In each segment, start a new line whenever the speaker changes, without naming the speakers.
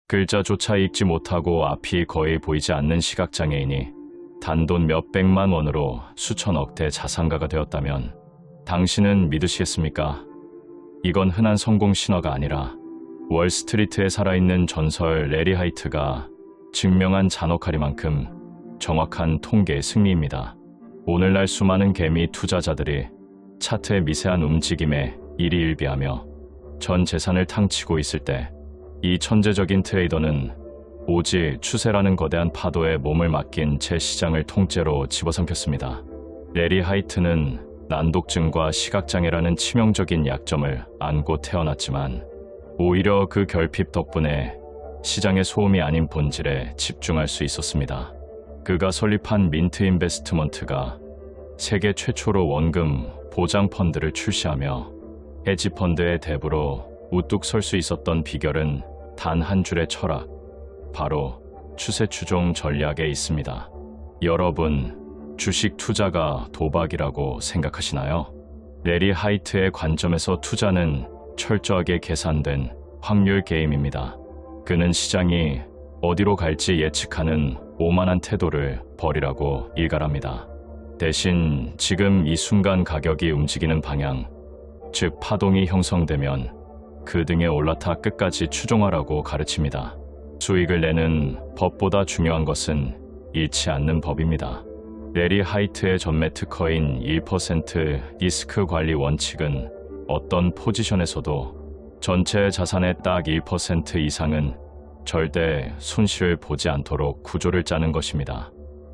글자조차 읽지 못하고 앞이 거의 보이지 않는 시각장애인이 단돈 몇백만 원으로 수천억대 자산가가 되었다면 당신은 믿으시겠습니까? 이건 흔한 성공 신화가 아니라 월스트리트에 살아있는 전설 레리 하이트가 증명한 잔혹하리만큼 정확한 통계 승리입니다. 오늘날 수많은 개미 투자자들이 차트의 미세한 움직임에 일희일비하며 전 재산을 탕치고 있을 때 이 천재적인 트레이더는 오직 추세라는 거대한 파도에 몸을 맡긴 제 시장을 통째로 집어삼켰습니다. 레리 하이트는 난독증과 시각장애라는 치명적인 약점을 안고 태어났지만 오히려 그 결핍 덕분에 시장의 소음이 아닌 본질에 집중할 수 있었습니다. 그가 설립한 민트 인베스트먼트가 세계 최초로 원금 보장 펀드를 출시하며 헤지 펀드의 대부로 우뚝 설 수 있었던 비결은 단 한 줄의 철학, 바로 추세 추종 전략에 있습니다. 여러분, 주식 투자가 도박이라고 생각하시나요? 레리 하이트의 관점에서 투자는 철저하게 계산된 확률 게임입니다. 그는 시장이 어디로 갈지 예측하는 오만한 태도를 버리라고 일갈합니다. 대신 지금 이 순간 가격이 움직이는 방향, 즉 파동이 형성되면 그 등에 올라타 끝까지 추종하라고 가르칩니다. 수익을 내는 법보다 중요한 것은 잃지 않는 법입니다. 레리 하이트의 전매 특허인 1% 리스크 관리 원칙은 어떤 포지션에서도 전체 자산의 딱 1% 이상은 절대 손실을 보지 않도록 구조를 짜는 것입니다.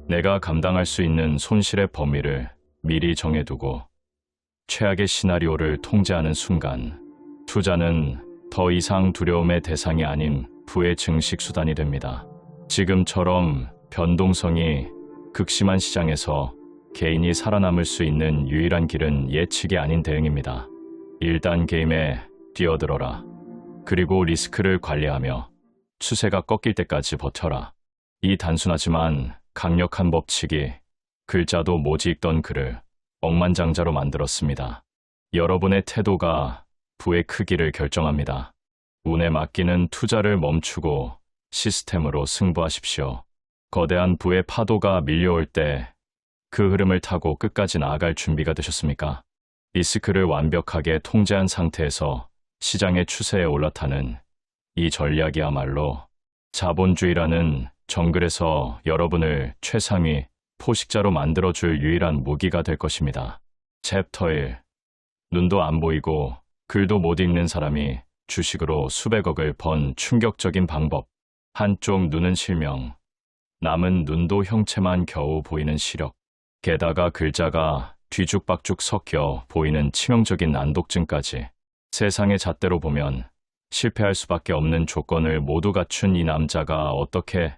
내가 감당할 수 있는 손실의 범위를 미리 정해두고 최악의 시나리오를 통제하는 순간 투자는 더 이상 두려움의 대상이 아닌 부의 증식 수단이 됩니다. 지금처럼 변동성이 극심한 시장에서 개인이 살아남을 수 있는 유일한 길은 예측이 아닌 대응입니다. 1단 게임에 뛰어들어라. 그리고 리스크를 관리하며 추세가 꺾일 때까지 버텨라. 이 단순하지만 강력한 법칙이 글자도 못 읽던 그를 억만장자로 만들었습니다. 여러분의 태도가 부의 크기를 결정합니다. 운에 맡기는 투자를 멈추고 시스템으로 승부하십시오. 거대한 부의 파도가 밀려올 때 그 흐름을 타고 끝까지 나아갈 준비가 되셨습니까? 리스크를 완벽하게 통제한 상태에서 시장의 추세에 올라타는 이 전략이야말로 자본주의라는 정글에서 여러분을 최상위 포식자로 만들어줄 유일한 무기가 될 것입니다. 챕터 1. 눈도 안 보이고 글도 못 읽는 사람이 주식으로 수백억을 번 충격적인 방법. 한쪽 눈은 실명, 남은 눈도 형체만 겨우 보이는 시력. 게다가 글자가 뒤죽박죽 섞여 보이는 치명적인 난독증까지. 세상의 잣대로 보면 실패할 수밖에 없는 조건을 모두 갖춘 이 남자가 어떻게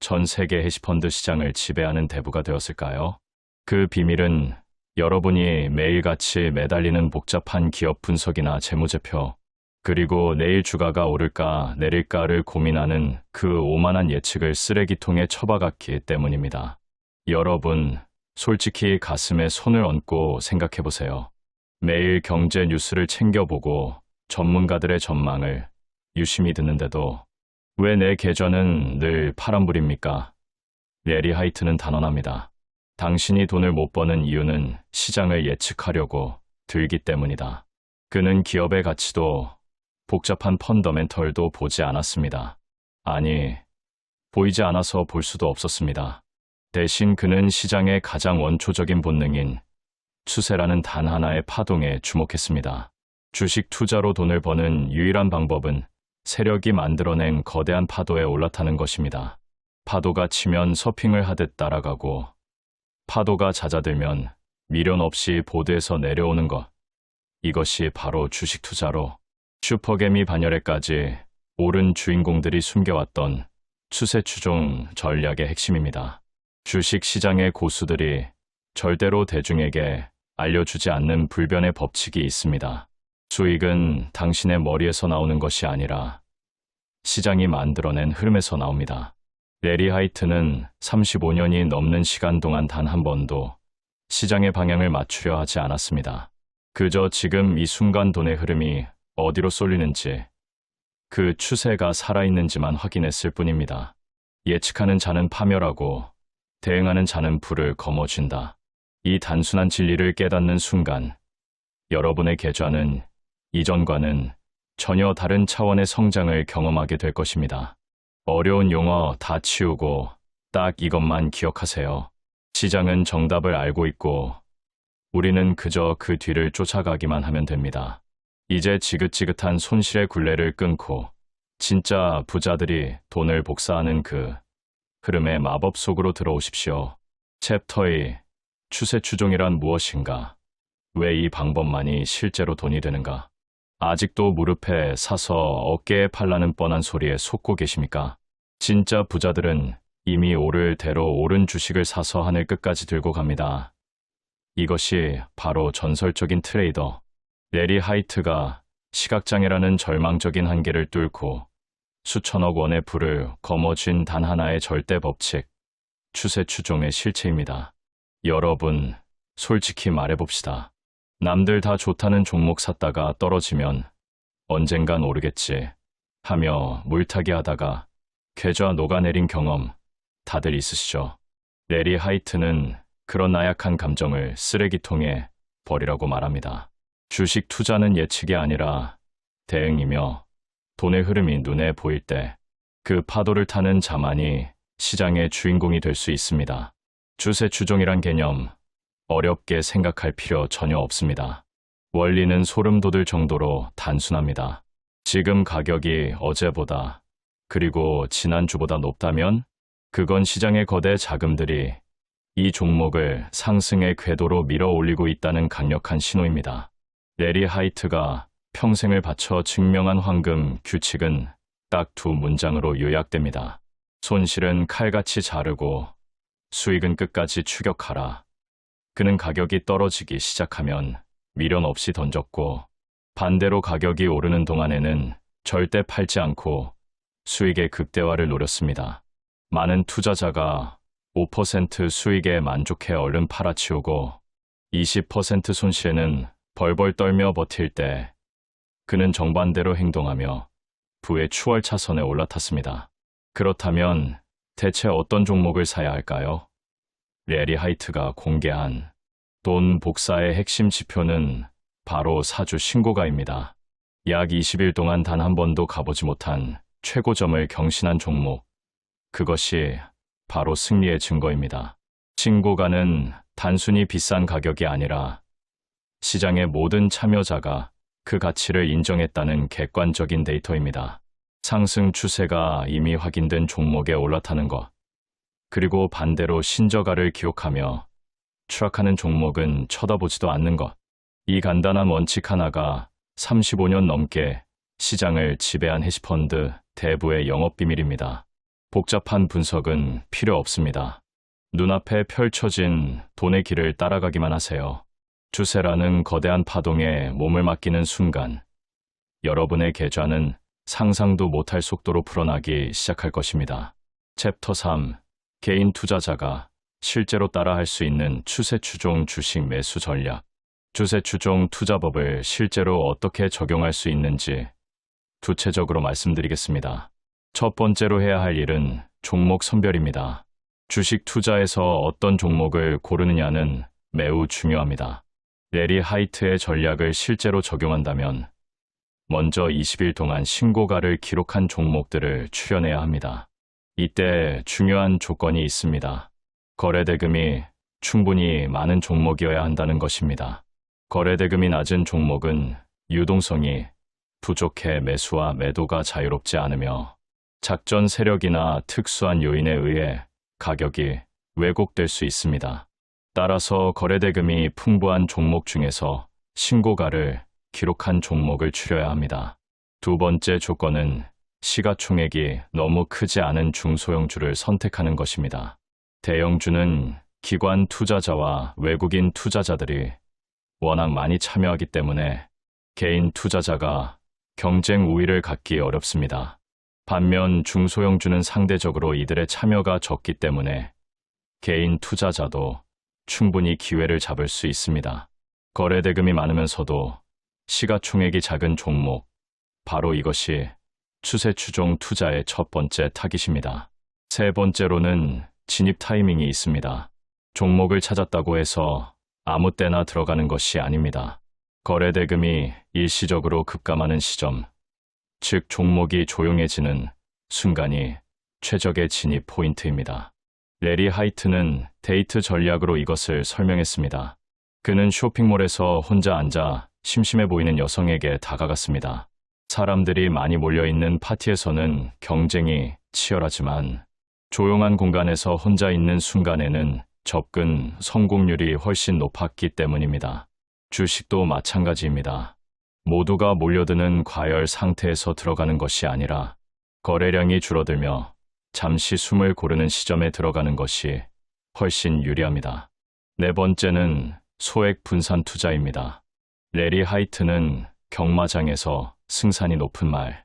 전 세계 헤지펀드 시장을 지배하는 대부가 되었을까요? 그 비밀은 여러분이 매일같이 매달리는 복잡한 기업 분석이나 재무제표, 그리고 내일 주가가 오를까 내릴까를 고민하는 그 오만한 예측을 쓰레기통에 처박았기 때문입니다. 여러분, 솔직히 가슴에 손을 얹고 생각해보세요. 매일 경제 뉴스를 챙겨보고 전문가들의 전망을 유심히 듣는데도 왜 내 계좌는 늘 파란불입니까? 레리 하이트는 단언합니다. 당신이 돈을 못 버는 이유는 시장을 예측하려고 들기 때문이다. 그는 기업의 가치도 복잡한 펀더멘털도 보지 않았습니다. 아니, 보이지 않아서 볼 수도 없었습니다. 대신 그는 시장의 가장 원초적인 본능인 추세라는 단 하나의 파동에 주목했습니다. 주식 투자로 돈을 버는 유일한 방법은 세력이 만들어낸 거대한 파도에 올라타는 것입니다. 파도가 치면 서핑을 하듯 따라가고 파도가 잦아들면 미련 없이 보드에서 내려오는 것. 이것이 바로 주식 투자로 슈퍼개미 반열에까지 오른 주인공들이 숨겨왔던 추세 추종 전략의 핵심입니다. 주식 시장의 고수들이 절대로 대중에게 알려주지 않는 불변의 법칙이 있습니다. 수익은 당신의 머리에서 나오는 것이 아니라 시장이 만들어낸 흐름에서 나옵니다. 레리 하이트는 35년이 넘는 시간 동안 단 한 번도 시장의 방향을 맞추려 하지 않았습니다. 그저 지금 이 순간 돈의 흐름이 어디로 쏠리는지, 그 추세가 살아있는지만 확인했을 뿐입니다. 예측하는 자는 파멸하고 대응하는 자는 불을 거머쥔다. 이 단순한 진리를 깨닫는 순간 여러분의 계좌는 이전과는 전혀 다른 차원의 성장을 경험하게 될 것입니다. 어려운 용어 다 치우고 딱 이것만 기억하세요. 시장은 정답을 알고 있고 우리는 그저 그 뒤를 쫓아가기만 하면 됩니다. 이제 지긋지긋한 손실의 굴레를 끊고 진짜 부자들이 돈을 복사하는 그 흐름의 마법 속으로 들어오십시오. 챕터 2. 추세 추종이란 무엇인가? 왜 이 방법만이 실제로 돈이 되는가? 아직도 무릎에 사서 어깨에 팔라는 뻔한 소리에 속고 계십니까? 진짜 부자들은 이미 오를 대로 오른 주식을 사서 하늘 끝까지 들고 갑니다. 이것이 바로 전설적인 트레이더 레리 하이트가 시각장애라는 절망적인 한계를 뚫고 수천억 원의 부를 거머쥔 단 하나의 절대 법칙, 추세 추종의 실체입니다. 여러분, 솔직히 말해봅시다. 남들 다 좋다는 종목 샀다가 떨어지면 언젠간 오르겠지 하며 물타기 하다가 계좌 녹아내린 경험 다들 있으시죠? 레리 하이트는 그런 나약한 감정을 쓰레기통에 버리라고 말합니다. 주식 투자는 예측이 아니라 대응이며 돈의 흐름이 눈에 보일 때 그 파도를 타는 자만이 시장의 주인공이 될 수 있습니다. 추세 추종이란 개념 어렵게 생각할 필요 전혀 없습니다. 원리는 소름 돋을 정도로 단순합니다. 지금 가격이 어제보다 그리고 지난주보다 높다면 그건 시장의 거대 자금들이 이 종목을 상승의 궤도로 밀어 올리고 있다는 강력한 신호입니다. 레리 하이트가 평생을 바쳐 증명한 황금 규칙은 딱 두 문장으로 요약됩니다. 손실은 칼같이 자르고 수익은 끝까지 추격하라. 그는 가격이 떨어지기 시작하면 미련 없이 던졌고 반대로 가격이 오르는 동안에는 절대 팔지 않고 수익의 극대화를 노렸습니다. 많은 투자자가 5% 수익에 만족해 얼른 팔아치우고 20% 손실에는 벌벌 떨며 버틸 때 그는 정반대로 행동하며 부의 추월 차선에 올라탔습니다. 그렇다면 대체 어떤 종목을 사야 할까요? 레리 하이트가 공개한 돈 복사의 핵심 지표는 바로 사주 신고가입니다. 약 20일 동안 단 한 번도 가보지 못한 최고점을 경신한 종목. 그것이 바로 승리의 증거입니다. 신고가는 단순히 비싼 가격이 아니라 시장의 모든 참여자가 그 가치를 인정했다는 객관적인 데이터입니다. 상승 추세가 이미 확인된 종목에 올라타는 것, 그리고 반대로 신저가를 기록하며 추락하는 종목은 쳐다보지도 않는 것. 이 간단한 원칙 하나가 35년 넘게 시장을 지배한 헤지펀드 대부의 영업비밀입니다. 복잡한 분석은 필요 없습니다. 눈앞에 펼쳐진 돈의 길을 따라가기만 하세요. 추세라는 거대한 파동에 몸을 맡기는 순간 여러분의 계좌는 상상도 못할 속도로 풀어나기 시작할 것입니다. 챕터 3. 개인 투자자가 실제로 따라할 수 있는 추세 추종 주식 매수 전략. 추세 추종 투자법을 실제로 어떻게 적용할 수 있는지 구체적으로 말씀드리겠습니다. 첫 번째로 해야 할 일은 종목 선별입니다. 주식 투자에서 어떤 종목을 고르느냐는 매우 중요합니다. 레리 하이트의 전략을 실제로 적용한다면 먼저 20일 동안 신고가를 기록한 종목들을 추려내야 합니다. 이때 중요한 조건이 있습니다. 거래대금이 충분히 많은 종목이어야 한다는 것입니다. 거래대금이 낮은 종목은 유동성이 부족해 매수와 매도가 자유롭지 않으며 작전 세력이나 특수한 요인에 의해 가격이 왜곡될 수 있습니다. 따라서 거래대금이 풍부한 종목 중에서 신고가를 기록한 종목을 추려야 합니다. 두 번째 조건은 시가총액이 너무 크지 않은 중소형주를 선택하는 것입니다. 대형주는 기관 투자자와 외국인 투자자들이 워낙 많이 참여하기 때문에 개인 투자자가 경쟁 우위를 갖기 어렵습니다. 반면 중소형주는 상대적으로 이들의 참여가 적기 때문에 개인 투자자도 충분히 기회를 잡을 수 있습니다. 거래대금이 많으면서도 시가총액이 작은 종목, 바로 이것이 추세 추종 투자의 첫 번째 타깃입니다. 세 번째로는 진입 타이밍이 있습니다. 종목을 찾았다고 해서 아무 때나 들어가는 것이 아닙니다. 거래 대금이 일시적으로 급감하는 시점, 즉 종목이 조용해지는 순간이 최적의 진입 포인트입니다. 레리 하이트는 데이트 전략으로 이것을 설명했습니다. 그는 쇼핑몰에서 혼자 앉아 심심해 보이는 여성에게 다가갔습니다. 사람들이 많이 몰려있는 파티에서는 경쟁이 치열하지만 조용한 공간에서 혼자 있는 순간에는 접근 성공률이 훨씬 높았기 때문입니다. 주식도 마찬가지입니다. 모두가 몰려드는 과열 상태에서 들어가는 것이 아니라 거래량이 줄어들며 잠시 숨을 고르는 시점에 들어가는 것이 훨씬 유리합니다. 네 번째는 소액 분산 투자입니다. 레리 하이트는 경마장에서 승산이 높은 말,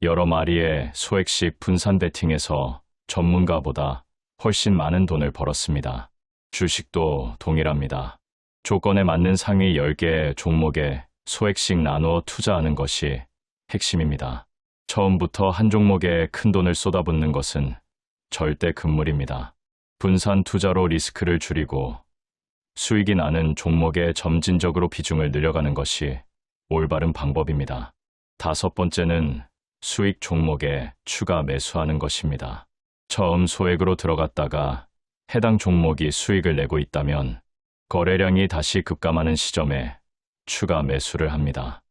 여러 마리의 소액식 분산 베팅에서 전문가보다 훨씬 많은 돈을 벌었습니다. 주식도 동일합니다. 조건에 맞는 상위 10개의 종목에 소액씩 나누어 투자하는 것이 핵심입니다. 처음부터 한 종목에 큰 돈을 쏟아붓는 것은 절대 금물입니다. 분산 투자로 리스크를 줄이고 수익이 나는 종목에 점진적으로 비중을 늘려가는 것이 올바른 방법입니다. 다섯 번째는 수익 종목에 추가 매수하는 것입니다. 처음 소액으로 들어갔다가 해당 종목이 수익을 내고 있다면 거래량이 다시 급감하는 시점에 추가 매수를 합니다.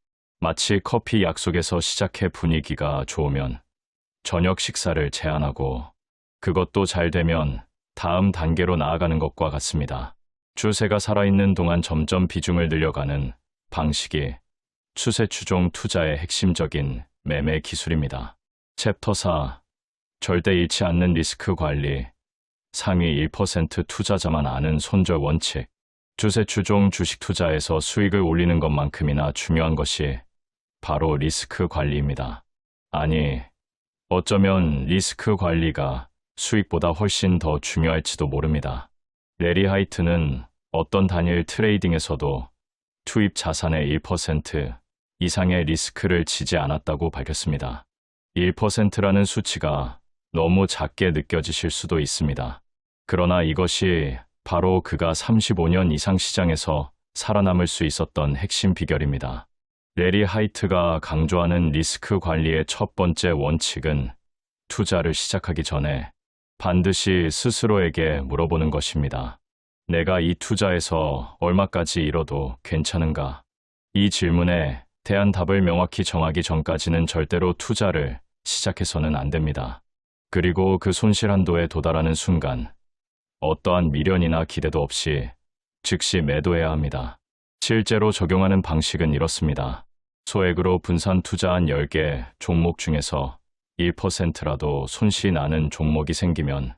마치 커피 약속에서 시작해 분위기가 좋으면 저녁 식사를 제한하고 그것도 잘 되면 다음 단계로 나아가는 것과 같습니다. 추세가 살아있는 동안 점점 비중을 늘려가는 방식이 추세 추종 투자의 핵심적인 매매 기술입니다. 챕터 4. 절대 잃지 않는 리스크 관리. 상위 1% 투자자만 아는 손절 원칙. 추세 추종 주식 투자에서 수익을 올리는 것만큼이나 중요한 것이 바로 리스크 관리입니다. 아니, 어쩌면 리스크 관리가 수익보다 훨씬 더 중요할지도 모릅니다. 레리 하이트는 어떤 단일 트레이딩에서도 투입 자산의 1% 이상의 리스크를 지지 않았다고 밝혔습니다. 1%라는 수치가 너무 작게 느껴지실 수도 있습니다. 그러나 이것이 바로 그가 35년 이상 시장에서 살아남을 수 있었던 핵심 비결입니다. 레리 하이트가 강조하는 리스크 관리의 첫 번째 원칙은 투자를 시작하기 전에 반드시 스스로에게 물어보는 것입니다. 내가 이 투자에서 얼마까지 잃어도 괜찮은가? 이 질문에 대한 답을 명확히 정하기 전까지는 절대로 투자를 시작해서는 안 됩니다. 그리고 그 손실 한도에 도달하는 순간 어떠한 미련이나 기대도 없이 즉시 매도해야 합니다. 실제로 적용하는 방식은 이렇습니다. 소액으로 분산 투자한 10개 종목 중에서 1%라도 손실이 나는 종목이 생기면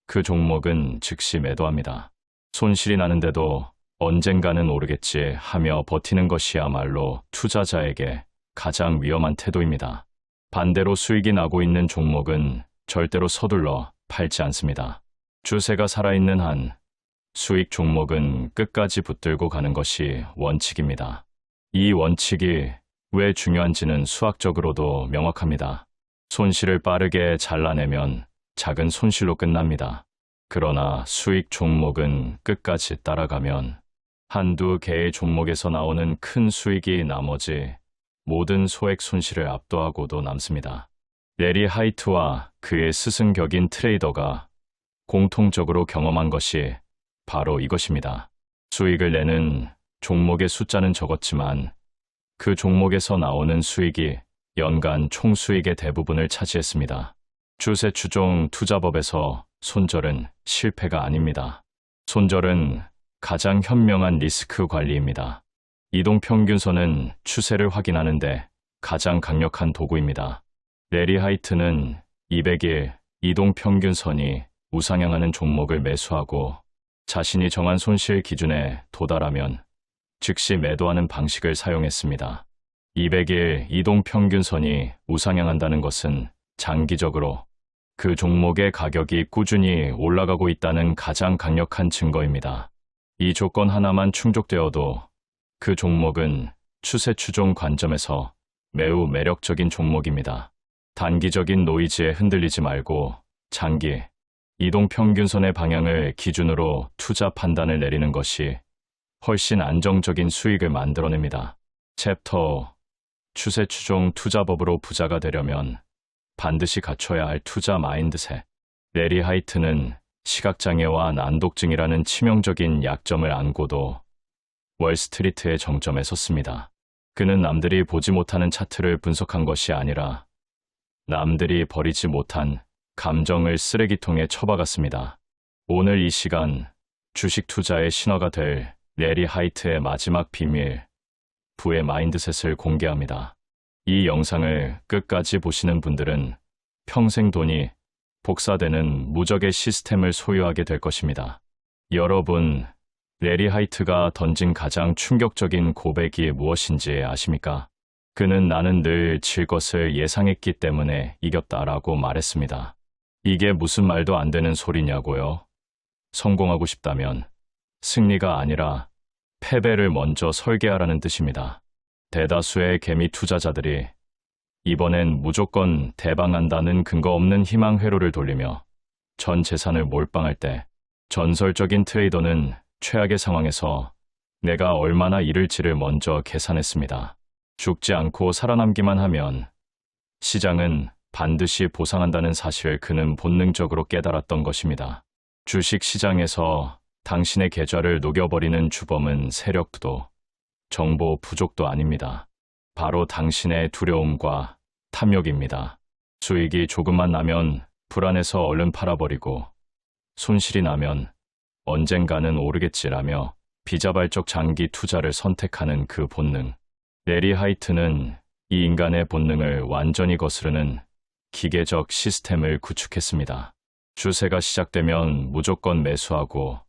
그 종목은 즉시 매도합니다. 손실이 나는데도 언젠가는 오르겠지 하며 버티는 것이야말로 투자자에게 가장 위험한 태도입니다. 반대로 수익이 나고 있는 종목은 절대로 서둘러 팔지 않습니다. 추세가 살아있는 한 수익 종목은 끝까지 붙들고 가는 것이 원칙입니다. 이 원칙이 왜 중요한지는 수학적으로도 명확합니다. 손실을 빠르게 잘라내면 작은 손실로 끝납니다. 그러나 수익 종목은 끝까지 따라가면 한두 개의 종목에서 나오는 큰 수익이 나머지 모든 소액 손실을 압도하고도 남습니다. 레리 하이트와 그의 스승격인 트레이더가 공통적으로 경험한 것이 바로 이것입니다. 수익을 내는 종목의 숫자는 적었지만 그 종목에서 나오는 수익이 연간 총수익의 대부분을 차지했습니다. 추세 추종 투자법에서 손절은 실패가 아닙니다. 손절은 가장 현명한 리스크 관리입니다. 이동평균선은 추세를 확인하는데 가장 강력한 도구입니다. 레리 하이트는 200일 이동평균선이 우상향하는 종목을 매수하고 자신이 정한 손실 기준에 도달하면 즉시 매도하는 방식을 사용했습니다. 200일 이동평균선이 우상향한다는 것은 장기적으로 그 종목의 가격이 꾸준히 올라가고 있다는 가장 강력한 증거입니다. 이 조건 하나만 충족되어도 그 종목은 추세 추종 관점에서 매우 매력적인 종목입니다. 단기적인 노이즈에 흔들리지 말고 장기, 이동평균선의 방향을 기준으로 투자 판단을 내리는 것이 훨씬 안정적인 수익을 만들어냅니다. 챕터 5. 추세 추종 투자법으로 부자가 되려면 반드시 갖춰야 할 투자 마인드셋. 레리 하이트는 시각장애와 난독증이라는 치명적인 약점을 안고도 월스트리트의 정점에 섰습니다. 그는 남들이 보지 못하는 차트를 분석한 것이 아니라 남들이 버리지 못한 감정을 쓰레기통에 처박았습니다. 오늘 이 시간 주식 투자의 신화가 될 레리 하이트의 마지막 비밀, 부의 마인드셋을 공개합니다. 이 영상을 끝까지 보시는 분들은 평생 돈이 복사되는 무적의 시스템을 소유하게 될 것입니다. 여러분, 레리 하이트가 던진 가장 충격적인 고백이 무엇인지 아십니까? 그는 나는 늘 질 것을 예상했기 때문에 이겼다라고 말했습니다. 이게 무슨 말도 안 되는 소리냐고요? 성공하고 싶다면 승리가 아니라 패배를 먼저 설계하라는 뜻입니다. 대다수의 개미 투자자들이 이번엔 무조건 대박난다는 근거 없는 희망 회로를 돌리며 전 재산을 몰빵할 때 전설적인 트레이더는 최악의 상황에서 내가 얼마나 잃을지를 먼저 계산했습니다. 죽지 않고 살아남기만 하면 시장은 반드시 보상한다는 사실을 그는 본능적으로 깨달았던 것입니다. 주식 시장에서 당신의 계좌를 녹여버리는 주범은 세력도 정보 부족도 아닙니다. 바로 당신의 두려움과 탐욕입니다. 수익이 조금만 나면 불안해서 얼른 팔아버리고 손실이 나면 언젠가는 오르겠지라며 비자발적 장기 투자를 선택하는 그 본능. 레리 하이트는 이 인간의 본능을 완전히 거스르는 기계적 시스템을 구축했습니다. 추세가 시작되면 무조건 매수하고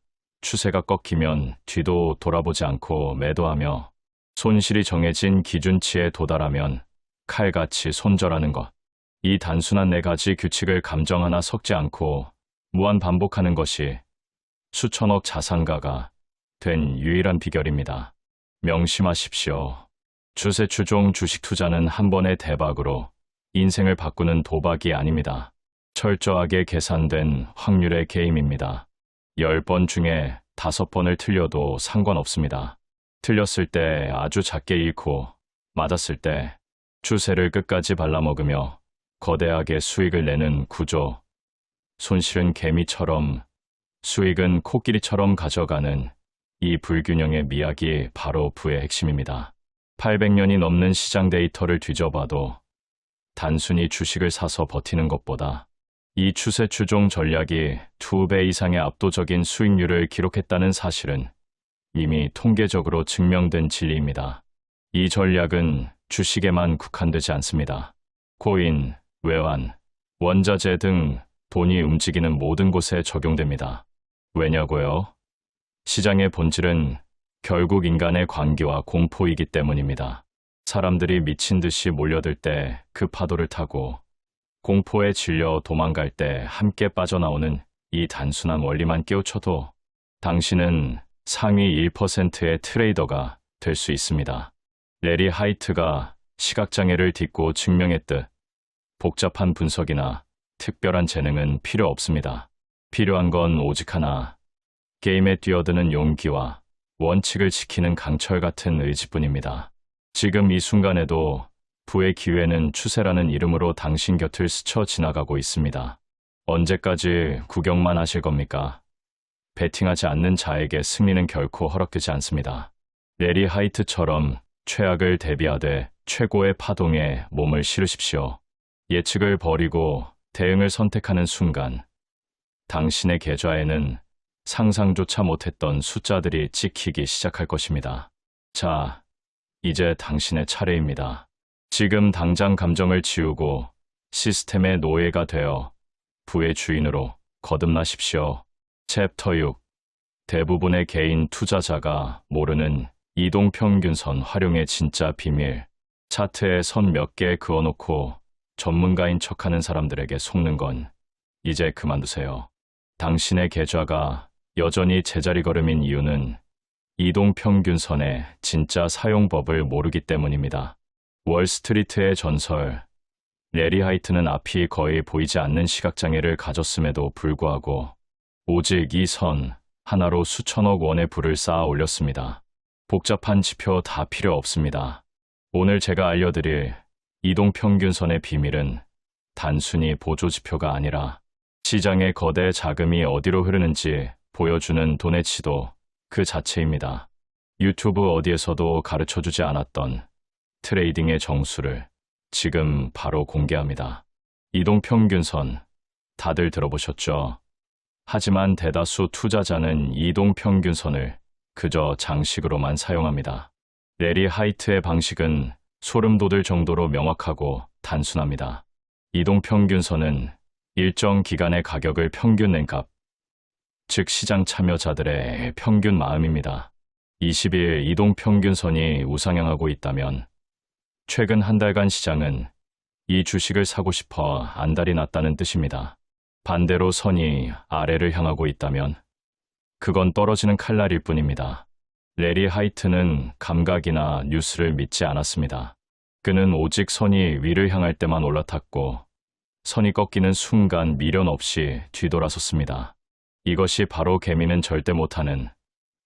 추세가 꺾이면 뒤도 돌아보지 않고 매도하며 손실이 정해진 기준치에 도달하면 칼같이 손절하는 것. 이 단순한 4가지 규칙을 감정 하나 섞지 않고 무한 반복하는 것이 수천억 자산가가 된 유일한 비결입니다. 명심하십시오. 추세 추종 주식 투자는 한 번의 대박으로 인생을 바꾸는 도박이 아닙니다. 철저하게 계산된 확률의 게임입니다. 10번 중에 5번을 틀려도 상관없습니다. 틀렸을 때 아주 작게 잃고 맞았을 때 추세를 끝까지 발라먹으며 거대하게 수익을 내는 구조. 손실은 개미처럼 수익은 코끼리처럼 가져가는 이 불균형의 미학이 바로 부의 핵심입니다. 800년이 넘는 시장 데이터를 뒤져봐도 단순히 주식을 사서 버티는 것보다 이 추세 추종 전략이 2배 이상의 압도적인 수익률을 기록했다는 사실은 이미 통계적으로 증명된 진리입니다. 이 전략은 주식에만 국한되지 않습니다. 코인, 외환, 원자재 등 돈이 움직이는 모든 곳에 적용됩니다. 왜냐고요? 시장의 본질은 결국 인간의 광기와 공포이기 때문입니다. 사람들이 미친 듯이 몰려들 때 그 파도를 타고 공포에 질려 도망갈 때 함께 빠져나오는 이 단순한 원리만 깨우쳐도 당신은 상위 1%의 트레이더가 될 수 있습니다. 레리 하이트가 시각장애를 딛고 증명했듯 복잡한 분석이나 특별한 재능은 필요 없습니다. 필요한 건 오직 하나, 게임에 뛰어드는 용기와 원칙을 지키는 강철 같은 의지뿐입니다. 지금 이 순간에도 부의 기회는 추세라는 이름으로 당신 곁을 스쳐 지나가고 있습니다. 언제까지 구경만 하실 겁니까? 베팅하지 않는 자에게 승리는 결코 허락되지 않습니다. 레리 하이트처럼 최악을 대비하되 최고의 파동에 몸을 실으십시오. 예측을 버리고 대응을 선택하는 순간 당신의 계좌에는 상상조차 못했던 숫자들이 찍히기 시작할 것입니다. 자, 이제 당신의 차례입니다. 지금 당장 감정을 지우고 시스템의 노예가 되어 부의 주인으로 거듭나십시오. 챕터 6. 대부분의 개인 투자자가 모르는 이동평균선 활용의 진짜 비밀. 차트에 선 몇 개 그어놓고 전문가인 척하는 사람들에게 속는 건 이제 그만두세요. 당신의 계좌가 여전히 제자리 걸음인 이유는 이동평균선의 진짜 사용법을 모르기 때문입니다. 월스트리트의 전설, 레리 하이트는 앞이 거의 보이지 않는 시각장애를 가졌음에도 불구하고 오직 이 선 하나로 수천억 원의 부를 쌓아 올렸습니다. 복잡한 지표 다 필요 없습니다. 오늘 제가 알려드릴 이동평균선의 비밀은 단순히 보조지표가 아니라 시장의 거대 자금이 어디로 흐르는지 보여주는 돈의 지도 그 자체입니다. 유튜브 어디에서도 가르쳐주지 않았던 트레이딩의 정수를 지금 바로 공개합니다. 이동평균선 다들 들어보셨죠? 하지만 대다수 투자자는 이동평균선을 그저 장식으로만 사용합니다. 레리 하이트의 방식은 소름 돋을 정도로 명확하고 단순합니다. 이동평균선은 일정 기간의 가격을 평균 낸 값, 즉 시장 참여자들의 평균 마음입니다. 20일 이동평균선이 우상향하고 있다면 최근 한 달간 시장은 이 주식을 사고 싶어 안달이 났다는 뜻입니다. 반대로 선이 아래를 향하고 있다면 그건 떨어지는 칼날일 뿐입니다. 레리 하이트는 감각이나 뉴스를 믿지 않았습니다. 그는 오직 선이 위를 향할 때만 올라탔고 선이 꺾이는 순간 미련 없이 뒤돌아섰습니다. 이것이 바로 개미는 절대 못하는,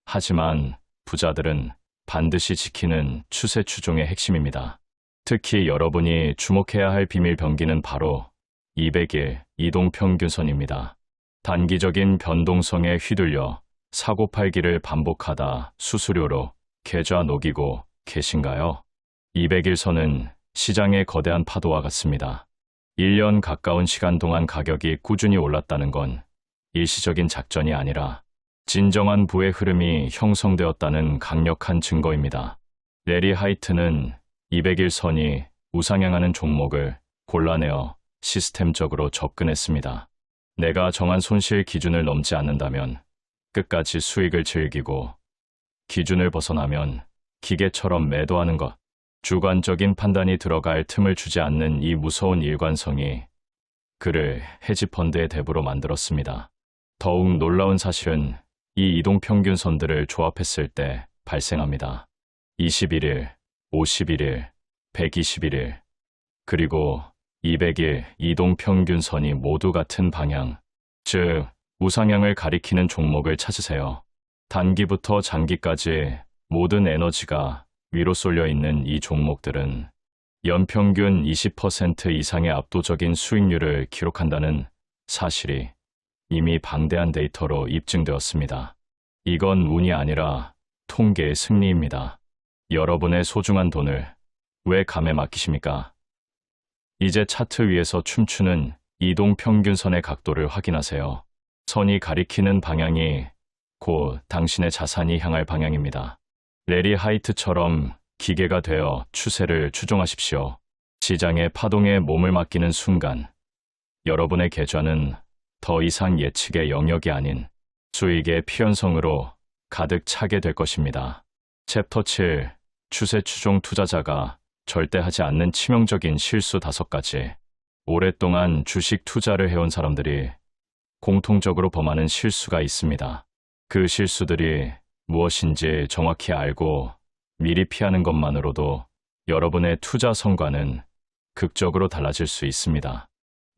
하지만 부자들은 반드시 지키는 추세 추종의 핵심입니다. 특히 여러분이 주목해야 할 비밀 병기는 바로 200일 이동평균선입니다. 단기적인 변동성에 휘둘려 사고팔기를 반복하다 수수료로 계좌 녹이고 계신가요? 200일 선은 시장의 거대한 파도와 같습니다. 1년 가까운 시간 동안 가격이 꾸준히 올랐다는 건 일시적인 작전이 아니라 진정한 부의 흐름이 형성되었다는 강력한 증거입니다. 레리 하이트는 200일 선이 우상향하는 종목을 골라내어 시스템적으로 접근했습니다. 내가 정한 손실 기준을 넘지 않는다면 끝까지 수익을 즐기고, 기준을 벗어나면 기계처럼 매도하는 것, 주관적인 판단이 들어갈 틈을 주지 않는 이 무서운 일관성이 그를 헤지펀드의 대부로 만들었습니다. 더욱 놀라운 사실은 이 이동평균선들을 조합했을 때 발생합니다. 21일, 51일, 121일, 그리고 200일 이동평균선이 모두 같은 방향, 즉 우상향을 가리키는 종목을 찾으세요. 단기부터 장기까지 모든 에너지가 위로 쏠려 있는 이 종목들은 연평균 20% 이상의 압도적인 수익률을 기록한다는 사실이 이미 방대한 데이터로 입증되었습니다. 이건 운이 아니라 통계의 승리입니다. 여러분의 소중한 돈을 왜 감에 맡기십니까? 이제 차트 위에서 춤추는 이동평균선의 각도를 확인하세요. 선이 가리키는 방향이 곧 당신의 자산이 향할 방향입니다. 레리 하이트처럼 기계가 되어 추세를 추종하십시오. 시장의 파동에 몸을 맡기는 순간 여러분의 계좌는 더 이상 예측의 영역이 아닌 수익의 피연성으로 가득 차게 될 것입니다. 챕터 7. 추세 추종 투자자가 절대 하지 않는 치명적인 실수 5가지. 오랫동안 주식 투자를 해온 사람들이 공통적으로 범하는 실수가 있습니다. 그 실수들이 무엇인지 정확히 알고 미리 피하는 것만으로도 여러분의 투자 성과는 극적으로 달라질 수 있습니다.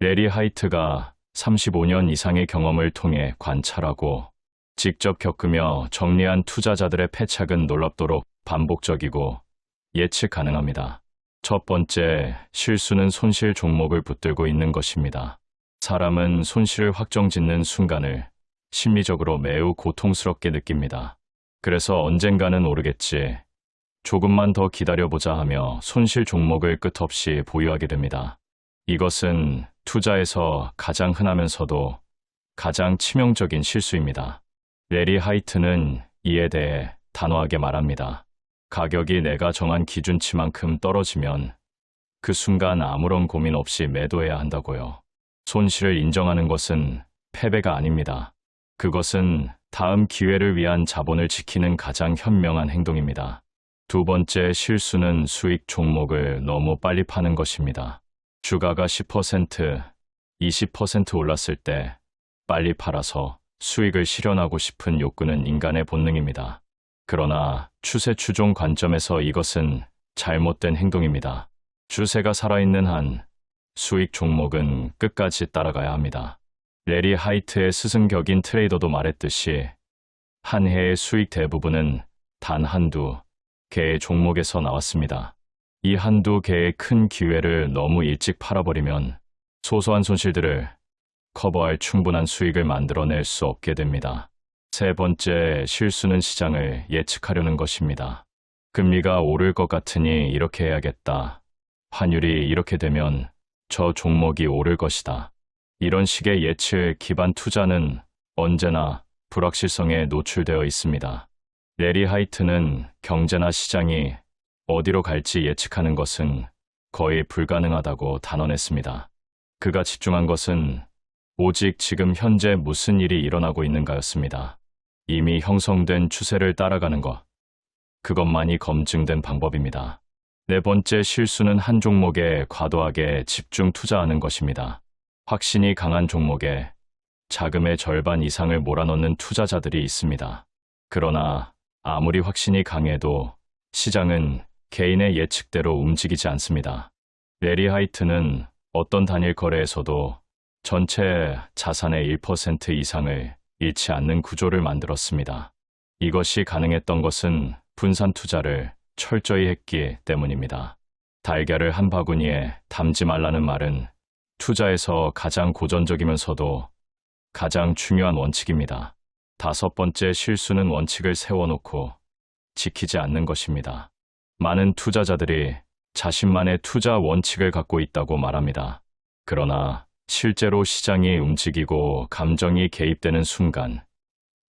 레리 하이트가 35년 이상의 경험을 통해 관찰하고 직접 겪으며 정리한 투자자들의 패착은 놀랍도록 반복적이고 예측 가능합니다. 첫 번째 실수는 손실 종목을 붙들고 있는 것입니다. 사람은 손실을 확정짓는 순간을 심리적으로 매우 고통스럽게 느낍니다. 그래서 언젠가는 오르겠지, 조금만 더 기다려보자 하며 손실 종목을 끝없이 보유하게 됩니다. 이것은 투자에서 가장 흔하면서도 가장 치명적인 실수입니다. 레리 하이트는 이에 대해 단호하게 말합니다. 가격이 내가 정한 기준치만큼 떨어지면 그 순간 아무런 고민 없이 매도해야 한다고요. 손실을 인정하는 것은 패배가 아닙니다. 그것은 다음 기회를 위한 자본을 지키는 가장 현명한 행동입니다. 두 번째 실수는 수익 종목을 너무 빨리 파는 것입니다. 주가가 10%, 20% 올랐을 때 빨리 팔아서 수익을 실현하고 싶은 욕구는 인간의 본능입니다. 그러나 추세 추종 관점에서 이것은 잘못된 행동입니다. 추세가 살아있는 한 수익 종목은 끝까지 따라가야 합니다. 레리 하이트의 스승격인 트레이더도 말했듯이 한 해의 수익 대부분은 단 한두 개의 종목에서 나왔습니다. 이 한두 개의 큰 기회를 너무 일찍 팔아버리면 소소한 손실들을 커버할 충분한 수익을 만들어낼 수 없게 됩니다. 세 번째 실수는 시장을 예측하려는 것입니다. 금리가 오를 것 같으니 이렇게 해야겠다. 환율이 이렇게 되면 저 종목이 오를 것이다. 이런 식의 예측 기반 투자는 언제나 불확실성에 노출되어 있습니다. 레리 하이트는 경제나 시장이 어디로 갈지 예측하는 것은 거의 불가능하다고 단언했습니다. 그가 집중한 것은 오직 지금 현재 무슨 일이 일어나고 있는가였습니다. 이미 형성된 추세를 따라가는 것, 그것만이 검증된 방법입니다. 네 번째 실수는 한 종목에 과도하게 집중 투자하는 것입니다. 확신이 강한 종목에 자금의 절반 이상을 몰아넣는 투자자들이 있습니다. 그러나 아무리 확신이 강해도 시장은 개인의 예측대로 움직이지 않습니다. 레리 하이트는 어떤 단일 거래에서도 전체 자산의 1% 이상을 잃지 않는 구조를 만들었습니다. 이것이 가능했던 것은 분산 투자를 철저히 했기 때문입니다. 달걀을 한 바구니에 담지 말라는 말은 투자에서 가장 고전적이면서도 가장 중요한 원칙입니다. 다섯 번째 실수는 원칙을 세워놓고 지키지 않는 것입니다. 많은 투자자들이 자신만의 투자 원칙을 갖고 있다고 말합니다. 그러나 실제로 시장이 움직이고 감정이 개입되는 순간